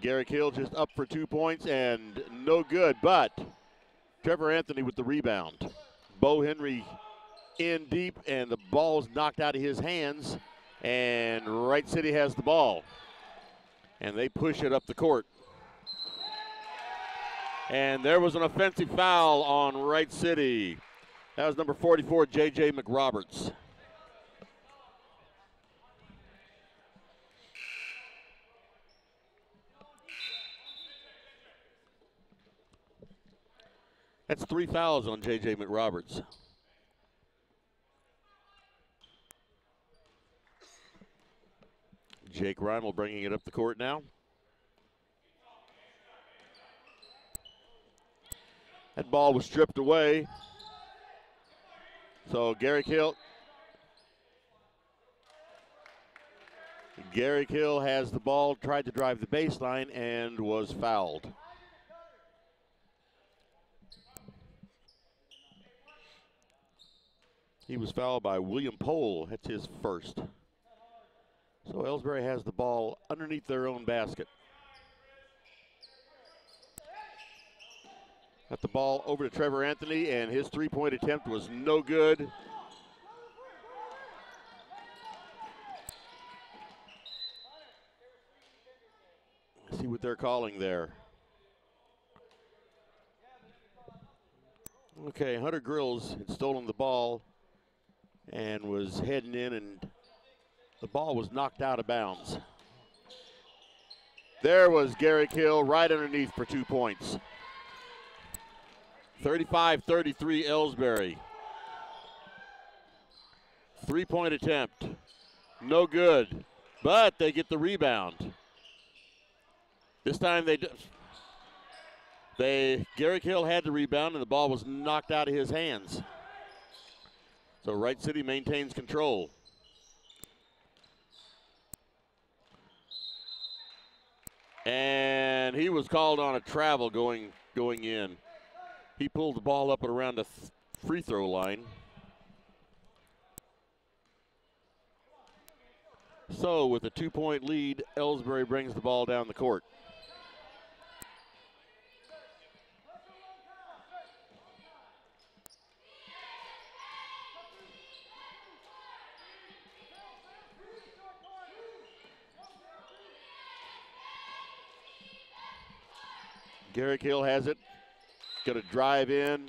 Garrick Hill just up for 2 points and no good, but Trevor Anthony with the rebound. Bo Henry in deep, and the ball's knocked out of his hands, and Wright City has the ball. And they push it up the court. And there was an offensive foul on Wright City. That was number 44, J.J. McRoberts. That's 3 fouls on J.J. McRoberts. Jake Reimel bringing it up the court now. That ball was stripped away. So Garrick Hill has the ball, tried to drive the baseline, and was fouled. He was fouled by William Pohl. That's his first. So Elsberry has the ball underneath their own basket. Got the ball over to Trevor Anthony, and his three-point attempt was no good. Let's see what they're calling there. Okay, Hunter Grills had stolen the ball and was heading in, and the ball was knocked out of bounds. There was Garrick Hill right underneath for 2 points. 35-33 Elsberry. Three-point attempt. No good, but they get the rebound. This time Garrick Hill had the rebound, and the ball was knocked out of his hands. So Wright City maintains control. And he was called on a travel going in. He pulled the ball up and around the free throw line. So with a 2-point lead, Elsberry brings the ball down the court. Garrick Hill has it, going to drive in,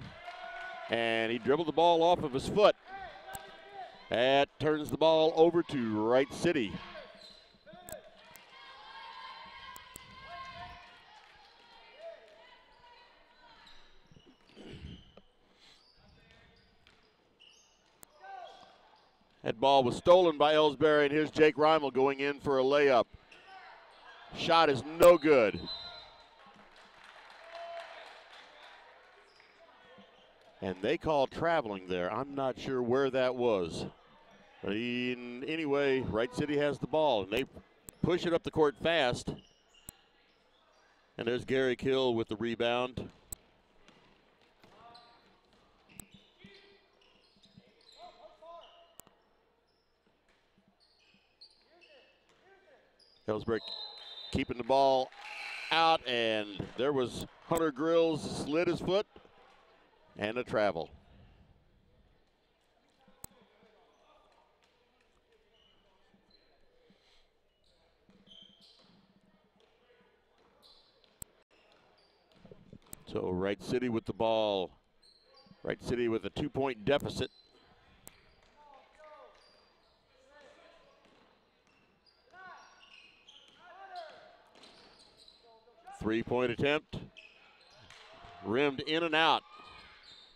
and he dribbled the ball off of his foot. That turns the ball over to Wright City. That ball was stolen by Elsberry, and here's Jake Reimel going in for a layup. Shot is no good. And they call traveling there. I'm not sure where that was. But anyway, Wright City has the ball, and they push it up the court fast. And there's Gary Hill with the rebound. Elsberry keeping the ball out, and there was Hunter Grills slid his foot, and a travel. So Wright City with the ball. Wright City with a 2-point deficit. Three-point attempt. Rimmed in and out.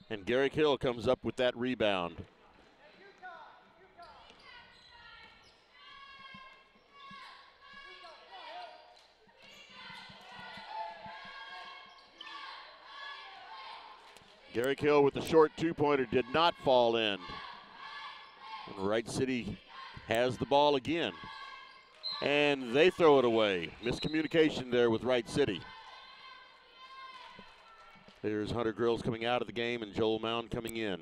And Garrick Hill comes up with that rebound. Garrick Hill with the short two-pointer did not fall in. And Wright City has the ball again. And they throw it away. Miscommunication there with Wright City. There's Hunter Grills coming out of the game and Joel Mound coming in.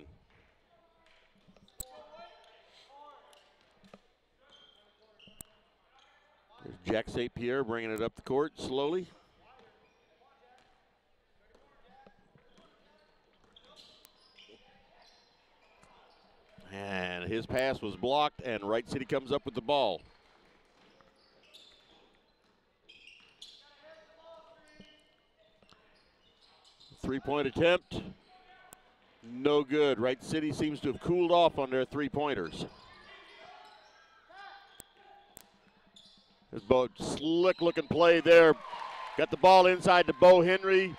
There's Jack St. Pierre bringing it up the court slowly. And his pass was blocked, and Wright City comes up with the ball. Three-point attempt, no good. Wright City seems to have cooled off on their three-pointers. There's a slick-looking play there. Got the ball inside to Bo Henry,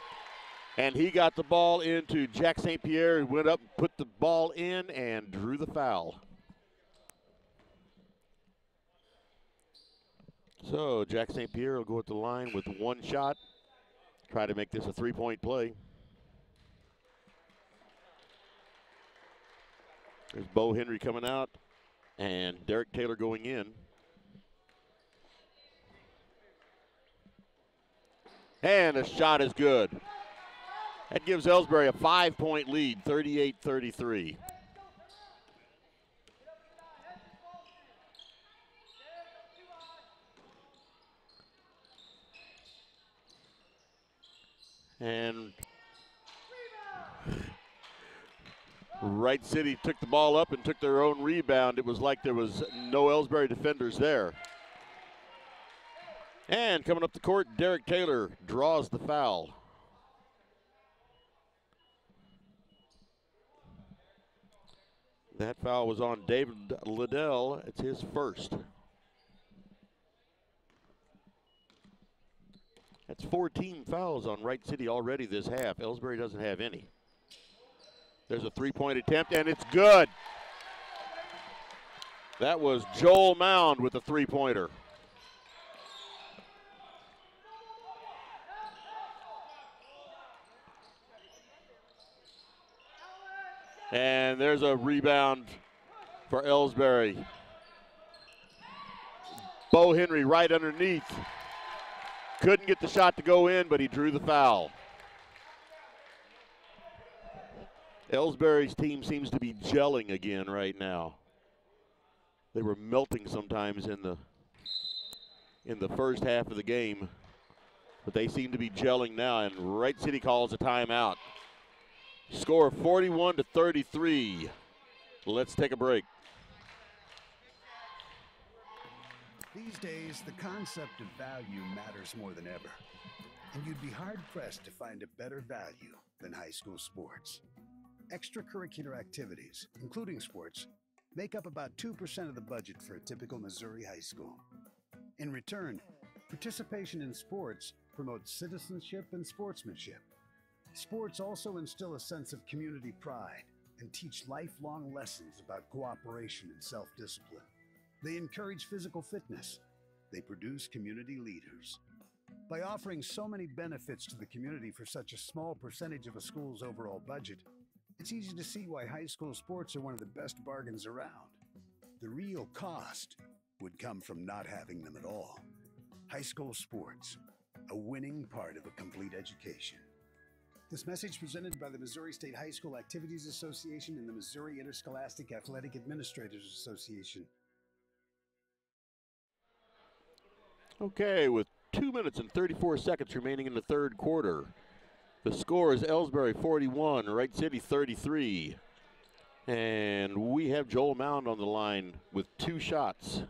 and he got the ball into Jack St. Pierre, who went up and put the ball in and drew the foul. So Jack St. Pierre will go at the line with one shot, try to make this a three-point play. There's Bo Henry coming out and Derek Taylor going in. And the shot is good. That gives Elsberry a 5-point lead, 38-33. And Wright City took the ball up and took their own rebound. It was like there was no Elsberry defenders there. And coming up the court, Derek Taylor draws the foul. That foul was on David Liddell. It's his first. That's 14 fouls on Wright City already this half. Elsberry doesn't have any. There's a three-point attempt, and it's good. That was Joel Mound with a three-pointer. And there's a rebound for Elsberry. Bo Henry right underneath. Couldn't get the shot to go in, but he drew the foul. Elsberry's team seems to be gelling again right now. They were melting sometimes in the first half of the game, but they seem to be gelling now, and Wright City calls a timeout. Score 41-33. Let's take a break. These days, the concept of value matters more than ever. And you'd be hard-pressed to find a better value than high school sports. Extracurricular activities, including sports, make up about 2% of the budget for a typical Missouri high school. In return, participation in sports promotes citizenship and sportsmanship. Sports also instill a sense of community pride, and teach lifelong lessons about cooperation and self-discipline. They encourage physical fitness. They produce community leaders. By offering so many benefits to the community for such a small percentage of a school's overall budget, it's easy to see why high school sports are one of the best bargains around. The real cost would come from not having them at all. High school sports, a winning part of a complete education. This message presented by the Missouri State High School Activities Association and the Missouri Interscholastic Athletic Administrators Association. Okay, with 2 minutes and 34 seconds remaining in the third quarter, the score is Elsberry 41, Wright City 33. And we have Joel Mound on the line with 2 shots.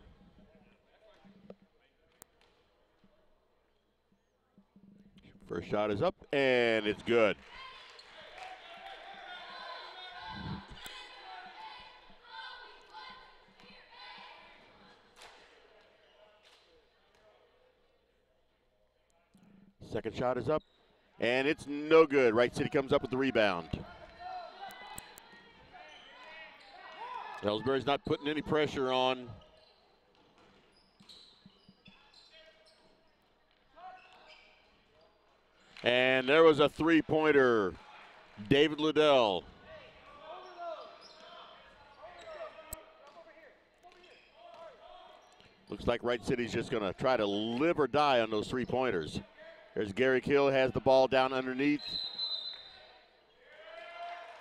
First shot is up, and it's good. Second shot is up, and it's no good. Wright City comes up with the rebound. Elsberry's not putting any pressure on. And there was a three-pointer. David Liddell. Looks like Wright City's just going to try to live or die on those three-pointers. There's Gary Kill, has the ball down underneath.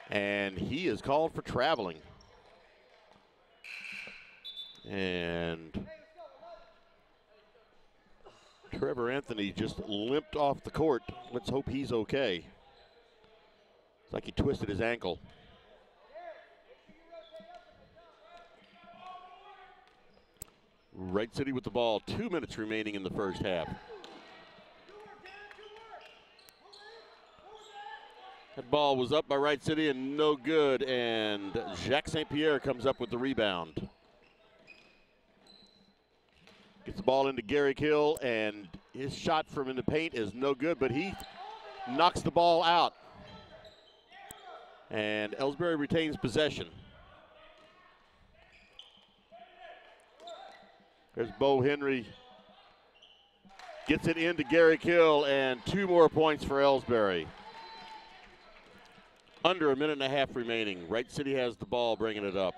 And he is called for traveling. And Trevor Anthony just limped off the court. Let's hope he's okay. It's like he twisted his ankle. Wright City with the ball, 2 minutes remaining in the first half. That ball was up by Wright City and no good, and Jacques St. Pierre comes up with the rebound. Gets the ball into Garrick Hill, and his shot from in the paint is no good, but he knocks the ball out. And Elsberry retains possession. There's Bo Henry. Gets it into Garrick Hill, and 2 more points for Elsberry. Under a minute and a half remaining. Wright City has the ball, bringing it up.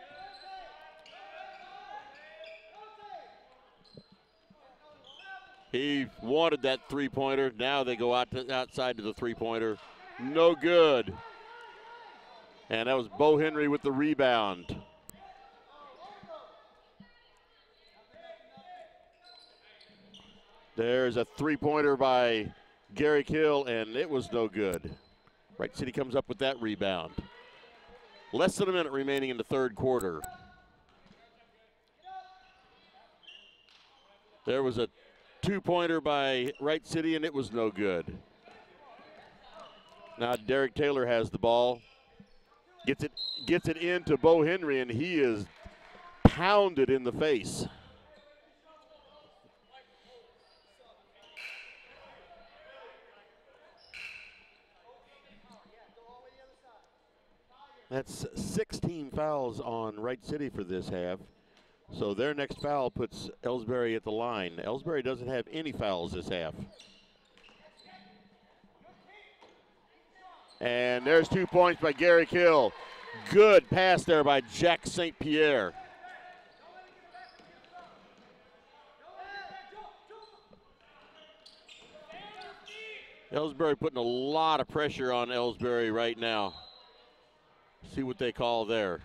He wanted that three-pointer. Now they go outside to the three-pointer. No good. And that was Bo Henry with the rebound. There's a three-pointer by Garrick Hill, and it was no good. Wright City comes up with that rebound. Less than a minute remaining in the third quarter. There was a two-pointer by Wright City, and it was no good. Now Derek Taylor has the ball. Gets it into Bo Henry, and he is pounded in the face. That's 16 fouls on Wright City for this half. So their next foul puts Elsberry at the line. Elsberry doesn't have any fouls this half. And there's 2 points by Garrick Hill. Good pass there by Jacques St. Pierre. Elsberry putting a lot of pressure on Elsberry right now. See what they call there.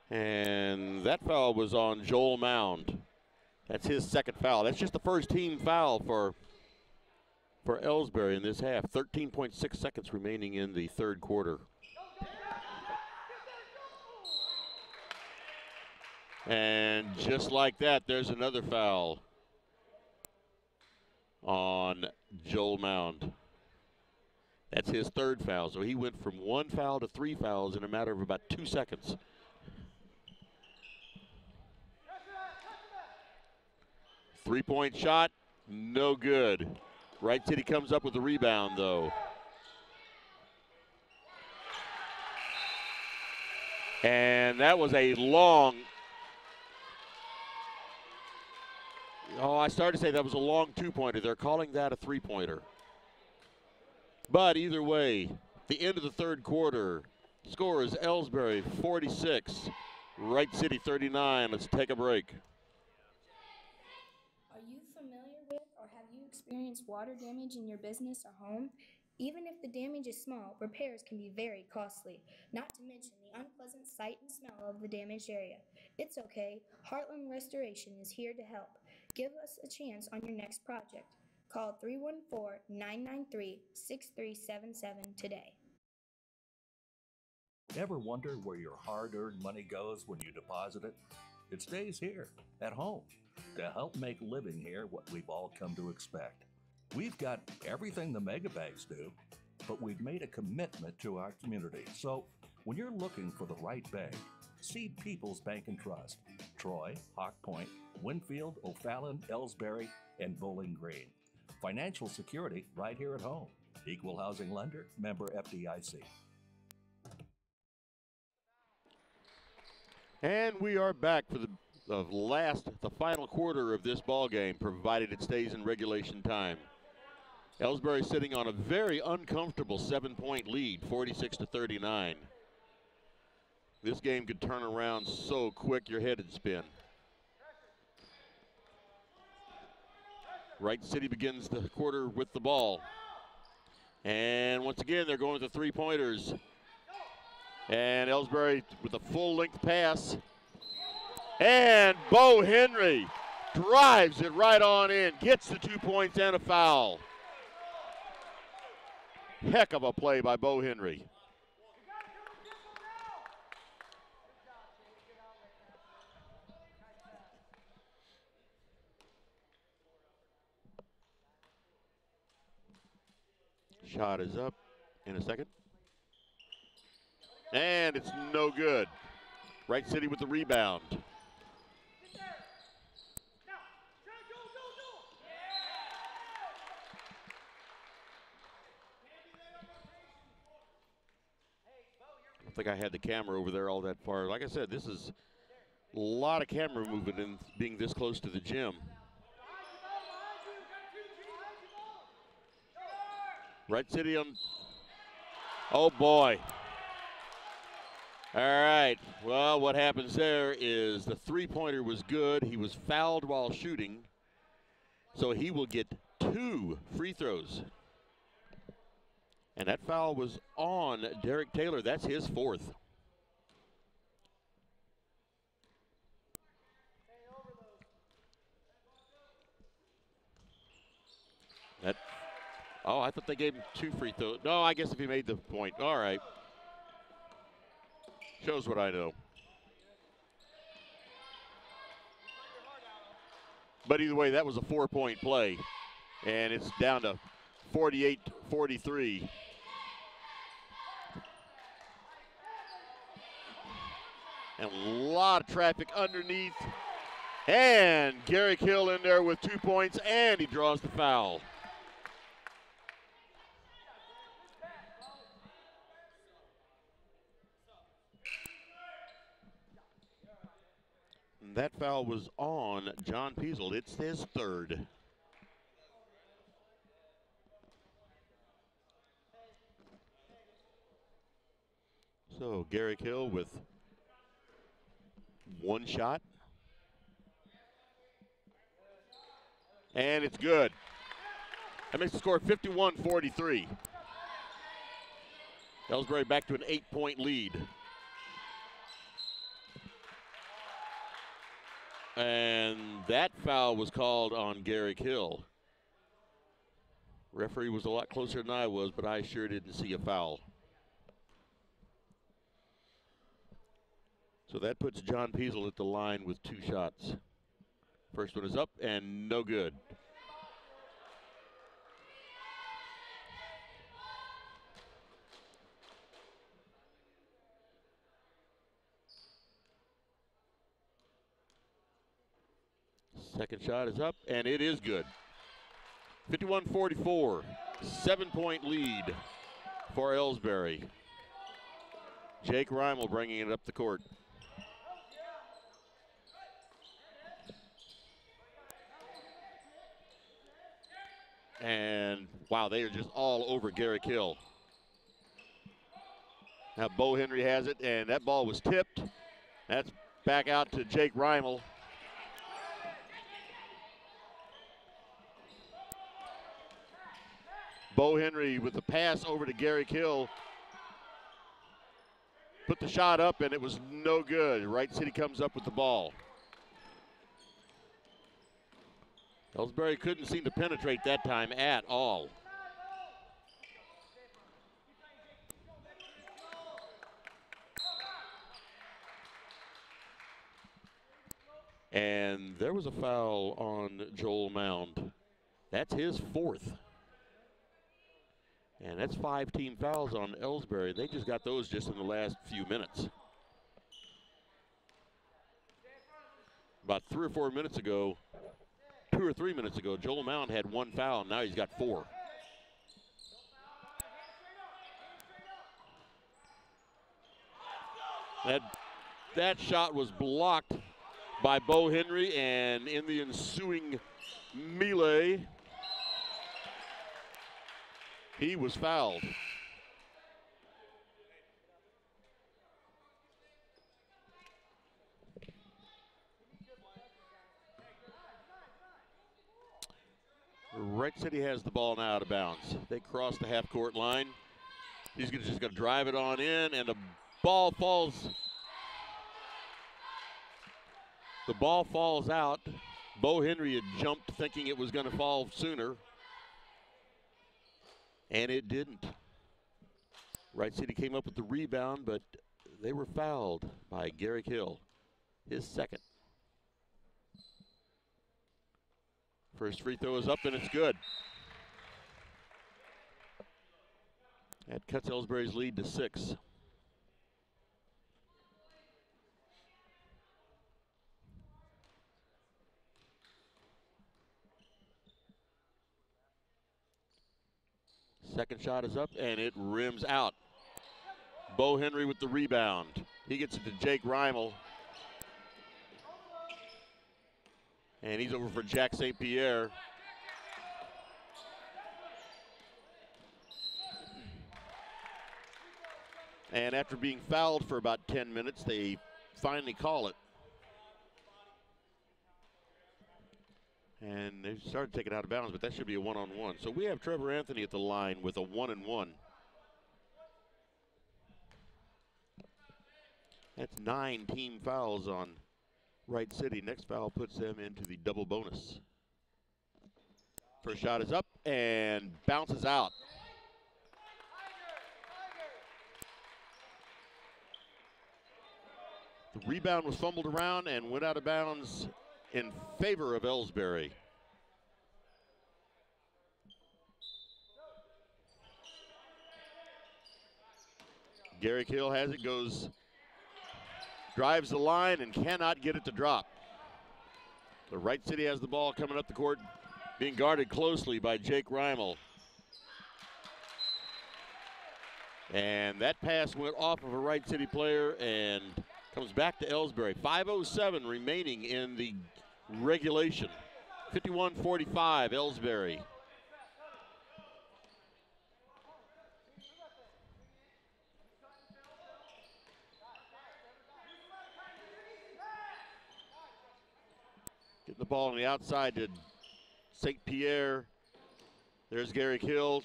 And that foul was on Joel Mound. That's his second foul. That's just the first team foul for Elsberry in this half. 13.6 seconds remaining in the third quarter. And just like that, there's another foul on Joel Mound. That's his third foul. So he went from 1 foul to 3 fouls in a matter of about 2 seconds. Three-point shot, no good. Wright City comes up with the rebound, though. And that was a long, I started to say that was a long two-pointer. They're calling that a three-pointer. But either way, the end of the third quarter, score is Elsberry 46, Wright City 39. Let's take a break. Are you familiar with or have you experienced water damage in your business or home? Even if the damage is small, repairs can be very costly, not to mention the unpleasant sight and smell of the damaged area. It's okay. Heartland Restoration is here to help. Give us a chance on your next project. Call 314-993-6377 today. Ever wonder where your hard-earned money goes when you deposit it? It stays here, at home, to help make living here what we've all come to expect. We've got everything the mega banks do, but we've made a commitment to our community. So when you're looking for the right bank, see People's Bank and Trust, Troy, Hawk Point, Winfield, O'Fallon, Elsberry, and Bowling Green. Financial security right here at home. Equal housing lender, member FDIC. And we are back for the final quarter of this ball game, provided it stays in regulation time. Elsberry sitting on a very uncomfortable 7-point lead, 46-39. This game could turn around so quick your head would spin. Wright City begins the quarter with the ball. And once again, they're going with the three-pointers. And Elsberry with a full-length pass. And Bo Henry drives it right on in, gets the 2 points and a foul. Heck of a play by Bo Henry. Shot is up in a second. And it's no good. Wright City with the rebound. I don't think I had the camera over there all that far. Like I said, this is a lot of camera movement in being this close to the gym. Wright City on, oh boy. All right, well, what happens there is the three-pointer was good. He was fouled while shooting, so he will get 2 free throws. And that foul was on Derek Taylor. That's his 4th. Oh, I thought they gave him 2 free throws. No, I guess if he made the point. All right. Shows what I know. But either way, that was a 4-point play. And it's down to 48-43. And a lot of traffic underneath. And Garrick Hill in there with 2 points, and he draws the foul. And that foul was on John Peasel. It's his 3rd. So Garrick Hill with 1 shot. And it's good. That makes the score 51-43. Elsberry back to an 8-point lead. And that foul was called on Garrick Hill. Referee was a lot closer than I was, but I sure didn't see a foul. So that puts John Peasel at the line with 2 shots. First one is up and no good. Second shot is up and it is good. 51-44, 7-point lead for Elsberry. Jake Reimel bringing it up the court. And wow, they are just all over Garrick Hill. Now Bo Henry has it, and that ball was tipped. That's back out to Jake Reimel. Bo Henry with the pass over to Garrick Hill. Put the shot up, and it was no good. Wright City comes up with the ball. Elsberry couldn't seem to penetrate that time at all. And there was a foul on Joel Mound. That's his 4th. And that's 5 team fouls on Elsberry. They just got those just in the last few minutes. About 3 or 4 minutes ago, 2 or 3 minutes ago, Joel Mound had 1 foul. Now he's got 4. That shot was blocked by Bo Henry, and in the ensuing melee, he was fouled. Wright City has the ball now out of bounds. They cross the half-court line. He's just going to drive it on in, and the ball falls. The ball falls out. Bo Henry had jumped thinking it was going to fall sooner, and it didn't. Wright City came up with the rebound, but they were fouled by Garrick Hill, his 2nd. First free throw is up, and it's good. That cuts Elsberry's lead to 6. Second shot is up, and it rims out. Bo Henry with the rebound. He gets it to Jake Reimel. And he's over for Jack St. Pierre. And after being fouled for about 10 minutes, they finally call it. And they started taking it out of bounds, but that should be a one-on-one. So we have Trevor Anthony at the line with a 1-and-1. That's 9 team fouls on Wright City. Next foul puts them into the double bonus. First shot is up and bounces out. The rebound was fumbled around and went out of bounds in favor of Elsberry. Garrick Hill has it, drives the line and cannot get it to drop. The Wright City has the ball coming up the court, being guarded closely by Jake Reimel. And that pass went off of a Wright City player and comes back to Elsberry. 5:07 remaining in the regulation. 51-45, Elsberry. Getting the ball on the outside to St. Pierre. There's Garrick Hill.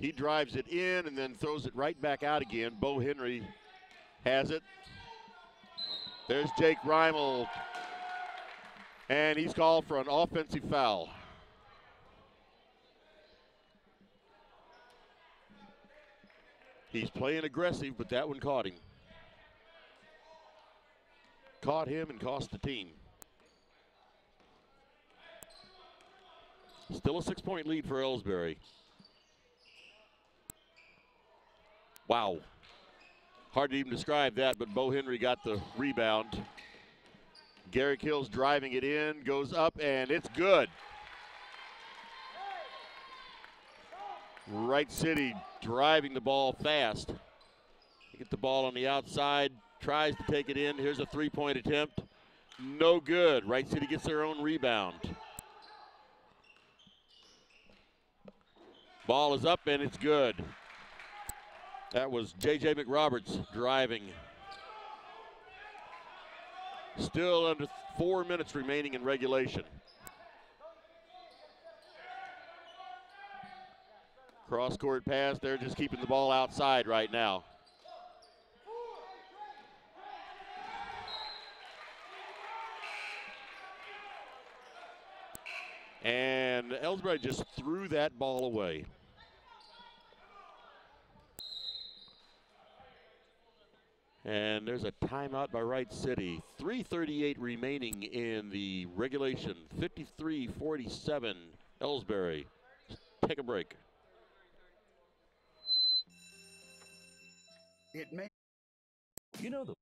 He drives it in and then throws it right back out again. Bo Henry has it. There's Jake Reimel. And he's called for an offensive foul. He's playing aggressive, but that one caught him. Caught him and cost the team. Still a 6-point lead for Elsberry. Wow. Hard to even describe that, but Bo Henry got the rebound. Garrick Hill's driving it in, goes up, and it's good. Wright City driving the ball fast. They get the ball on the outside, tries to take it in. Here's a three-point attempt. No good. Wright City gets their own rebound. Ball is up and it's good. That was J.J. McRoberts driving. Still under 4 minutes remaining in regulation. Cross-court pass. They're just keeping the ball outside right now. And Elsberry just threw that ball away. And there's a timeout by Wright City. 3:38 remaining in the regulation. 53-47 Elsberry. Take a break. You know, the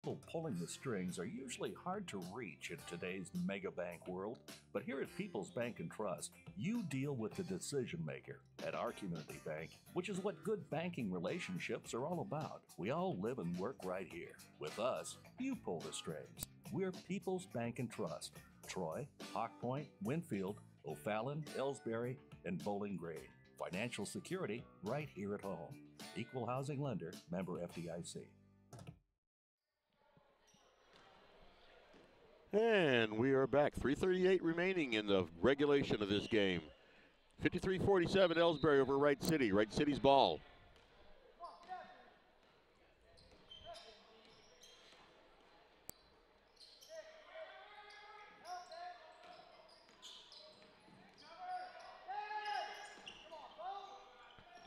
people pulling the strings are usually hard to reach in today's mega bank world, but here at People's Bank and Trust, you deal with the decision maker. At our community bank, which is what good banking relationships are all about, we all live and work right here. With us, you pull the strings. We're People's Bank and Trust. Troy, Hawk Point, Winfield, O'Fallon, Elsberry, and Bowling Green. Financial security right here at home. Equal housing lender, member FDIC. And we are back. 3:38 remaining in the regulation of this game. 53-47 Elsberry over Wright City. Wright City's ball.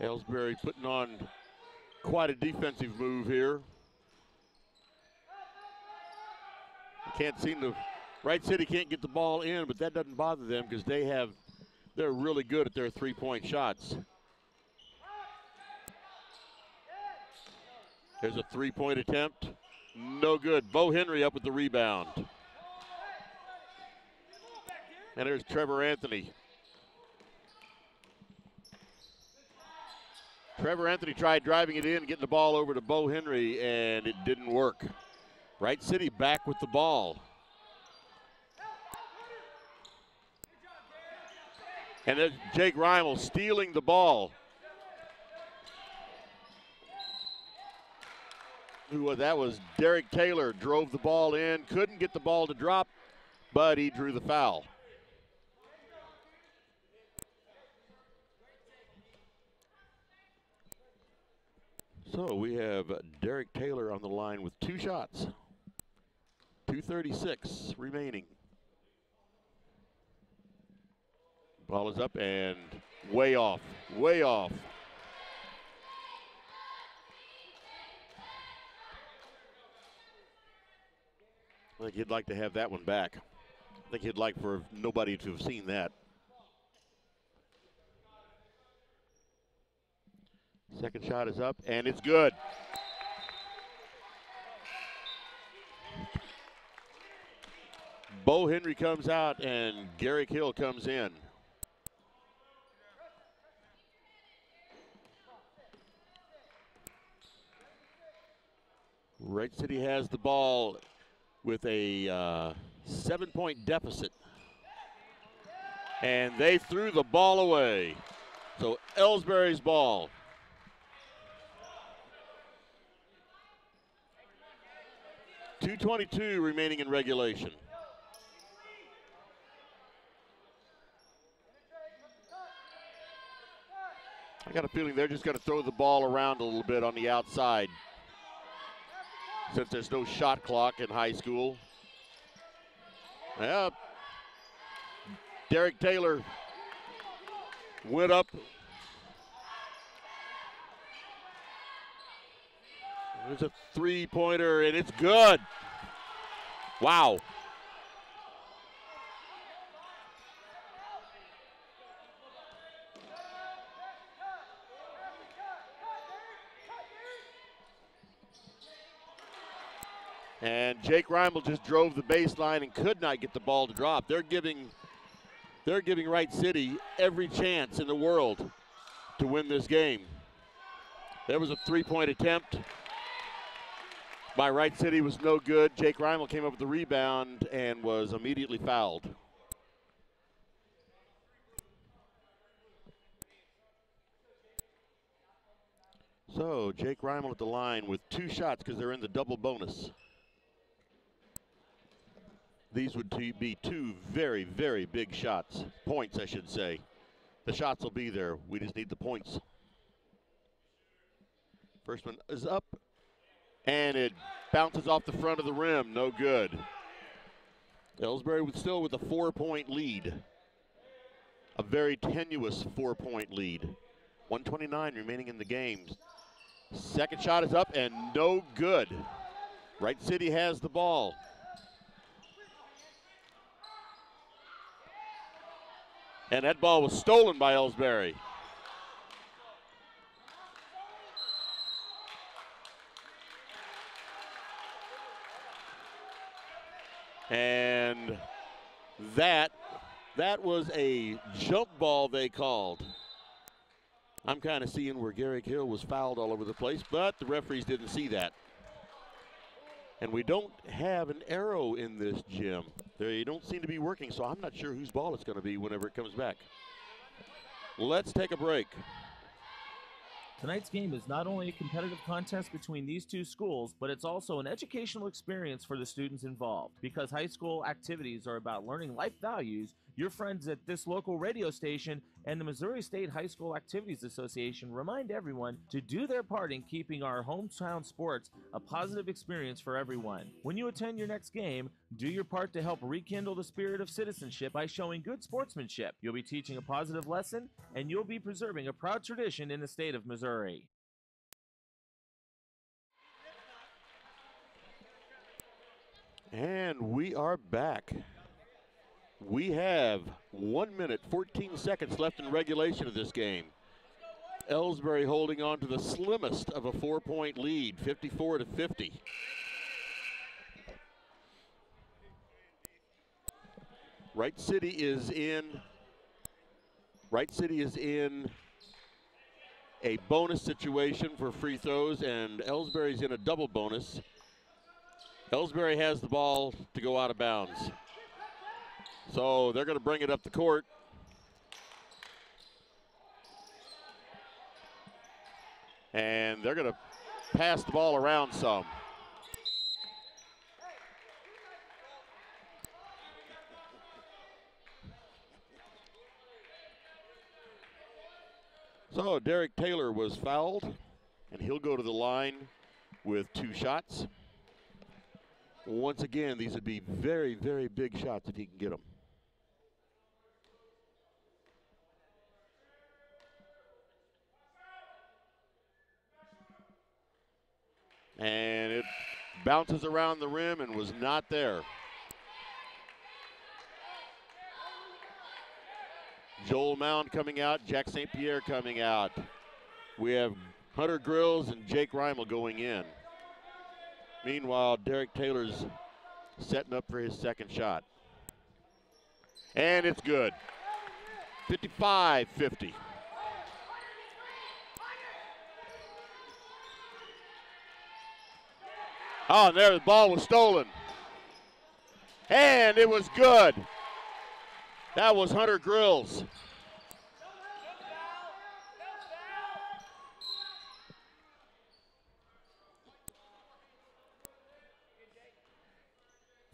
Elsberry putting on quite a defensive move here. Can't seem to, Wright City can't get the ball in, but that doesn't bother them because they're really good at their three-point shots. There's a three-point attempt. No good. Bo Henry up with the rebound. And there's Trevor Anthony. Trevor Anthony tried driving it in, getting the ball over to Bo Henry, and it didn't work. Wright City back with the ball. And there's Jake Reimel stealing the ball. That was Derek Taylor, drove the ball in, couldn't get the ball to drop, but he drew the foul. So we have Derek Taylor on the line with 2 shots. 2:36 remaining. Ball is up and way off, way off. I think he'd like to have that one back. I think he'd like for nobody to have seen that. Second shot is up, and it's good. Bo Henry comes out, and Garrick Hill comes in. Wright City has the ball with a 7-point deficit. And they threw the ball away. So Elsberry's ball. .222 remaining in regulation. I got a feeling they're just going to throw the ball around a little bit on the outside since there's no shot clock in high school. Yeah. Derek Taylor went up. There's a three-pointer, and it's good. Wow. And Jake Reimel just drove the baseline and could not get the ball to drop. They're They're giving Wright City every chance in the world to win this game. There was a three-point attempt by Wright City, was no good. Jake Reimel came up with the rebound and was immediately fouled. So Jake Reimel at the line with 2 shots because they're in the double bonus. These would be 2 very, very big shots. Points, I should say. The shots will be there. We just need the points. First one is up, and it bounces off the front of the rim. No good. Elsberry still with a 4-point lead. A very tenuous 4-point lead. 1:29 remaining in the game. Second shot is up and no good. Wright City has the ball. And that ball was stolen by Elsberry. And that was a jump ball they called. I'm kind of seeing where Garrick Hill was fouled all over the place, but the referees didn't see that. And we don't have an arrow in this gym. They don't seem to be working, so I'm not sure whose ball it's going to be whenever it comes back. Let's take a break. Tonight's game is not only a competitive contest between these two schools, but it's also an educational experience for the students involved. Because high school activities are about learning life values, your friends at this local radio station and the Missouri State High School Activities Association remind everyone to do their part in keeping our hometown sports a positive experience for everyone. When you attend your next game, do your part to help rekindle the spirit of citizenship by showing good sportsmanship. You'll be teaching a positive lesson, and you'll be preserving a proud tradition in the state of Missouri. And we are back. We have 1 minute, 14 seconds left in regulation of this game. Elsberry holding on to the slimmest of a 4-point lead, 54-50. Wright City is in a bonus situation for free throws, and Elsberry's in a double bonus. Elsberry has the ball to go out of bounds. So they're going to bring it up the court. And they're going to pass the ball around some. So Derek Taylor was fouled, and he'll go to the line with 2 shots. Once again, these would be very, very big shots if he can get them. And it bounces around the rim and was not there. Joel Mound coming out, Jack St. Pierre coming out. We have Hunter Grills and Jake Reimel going in. Meanwhile, Derek Taylor's setting up for his second shot. And it's good. 55-50. Oh, and there the ball was stolen. And it was good. That was Hunter Grills.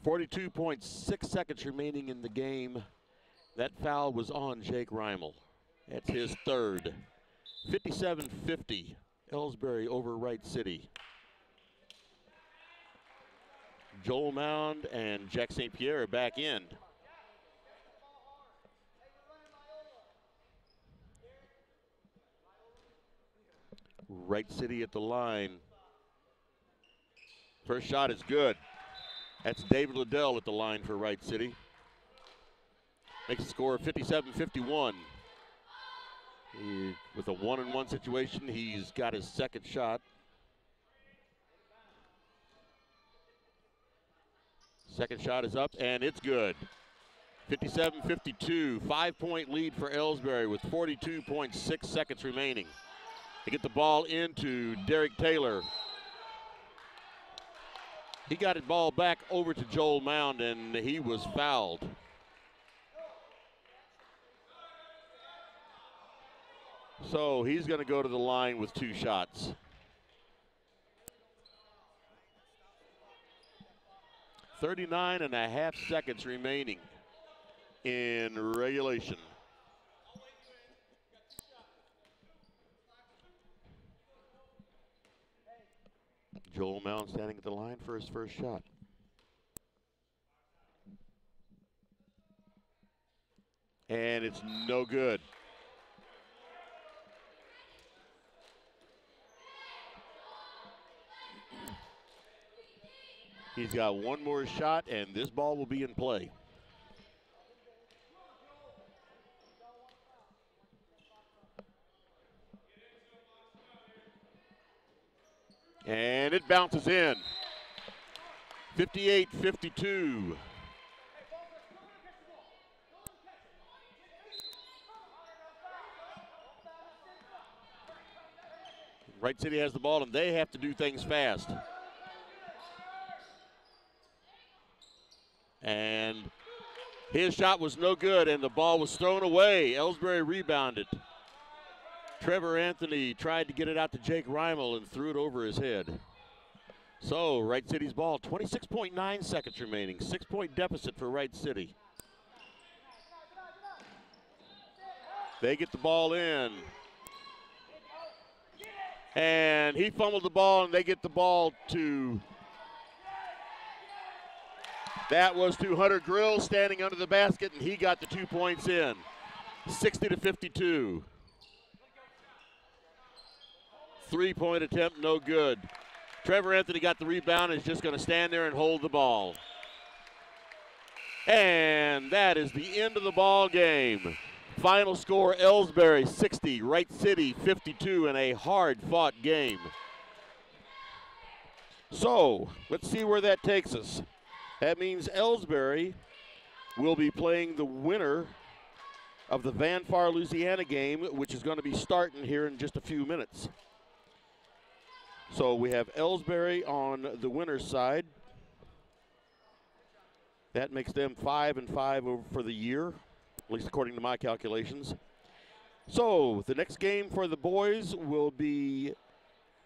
.6 seconds remaining in the game. That foul was on Jake Reimel. That's his third. 57-50, Elsberry over Wright City. Joel Mound and Jack St. Pierre are back in. Wright City at the line. First shot is good. That's David Liddell at the line for Wright City. Makes the score 57-51. With a 1-on-1 situation, he's got his second shot. Second shot is up, and it's good. 57-52, 5-point lead for Elsberry with 42.6 seconds remaining. They get the ball into Derek Taylor. He got the ball back over to Joel Mound, and he was fouled. So he's going to go to the line with 2 shots. .39.5 seconds remaining in regulation. Joel Mound standing at the line for his first shot. And it's no good. He's got one more shot, and this ball will be in play. And it bounces in. 58-52. Wright City has the ball, and they have to do things fast. And his shot was no good, and the ball was thrown away. Elsberry rebounded. Trevor Anthony tried to get it out to Jake Reimel and threw it over his head. So Wright City's ball, 26.9 seconds remaining. 6-point deficit for Wright City. They get the ball in. And he fumbled the ball, and they get the ball to... That was to Hunter Grill standing under the basket, and he got the 2 points in. 60-52. 3-point attempt, no good. Trevor Anthony got the rebound and is just going to stand there and hold the ball. And that is the end of the ball game. Final score, Elsberry 60, Wright City 52 in a hard-fought game. So, let's see where that takes us. That means Elsberry will be playing the winner of the Van Far, Louisiana game, which is going to be starting here in just a few minutes. So we have Elsberry on the winner's side. That makes them 5-5 over for the year, at least according to my calculations. So the next game for the boys will be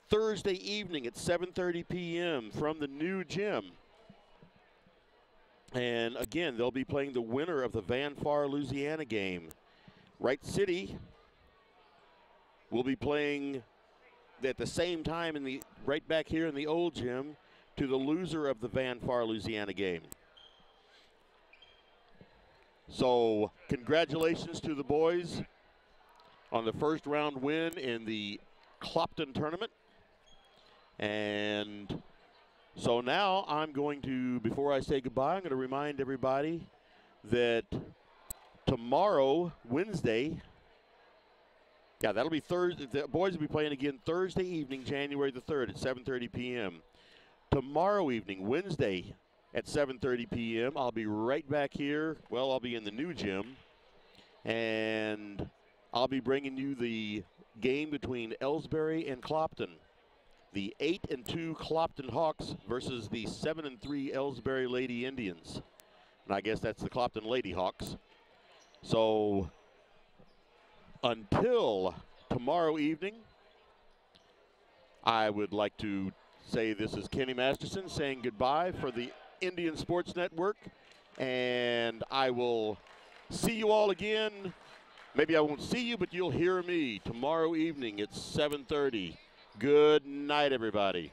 Thursday evening at 7:30 p.m. from the new gym. And again, they'll be playing the winner of the Van Far, Louisiana game. Wright City will be playing at the same time right back here in the old gym to the loser of the Van Far, Louisiana game. So congratulations to the boys on the first round win in the Clopton tournament. And so now I'm going to, before I say goodbye, I'm going to remind everybody that tomorrow, Wednesday, yeah, that'll be Thursday. The boys will be playing again Thursday evening, January the 3rd at 7:30 p.m. Tomorrow evening, Wednesday at 7:30 p.m., I'll be right back here. Well, I'll be in the new gym, and I'll be bringing you the game between Elsberry and Clopton. The 8-2 Clopton Hawks versus the 7-3 Elsberry Lady Indians. And I guess that's the Clopton Lady Hawks. So until tomorrow evening, I would like to say this is Kenny Masterson saying goodbye for the Indian Sports Network. And I will see you all again. Maybe I won't see you, but you'll hear me tomorrow evening at 7:30. Good night, everybody.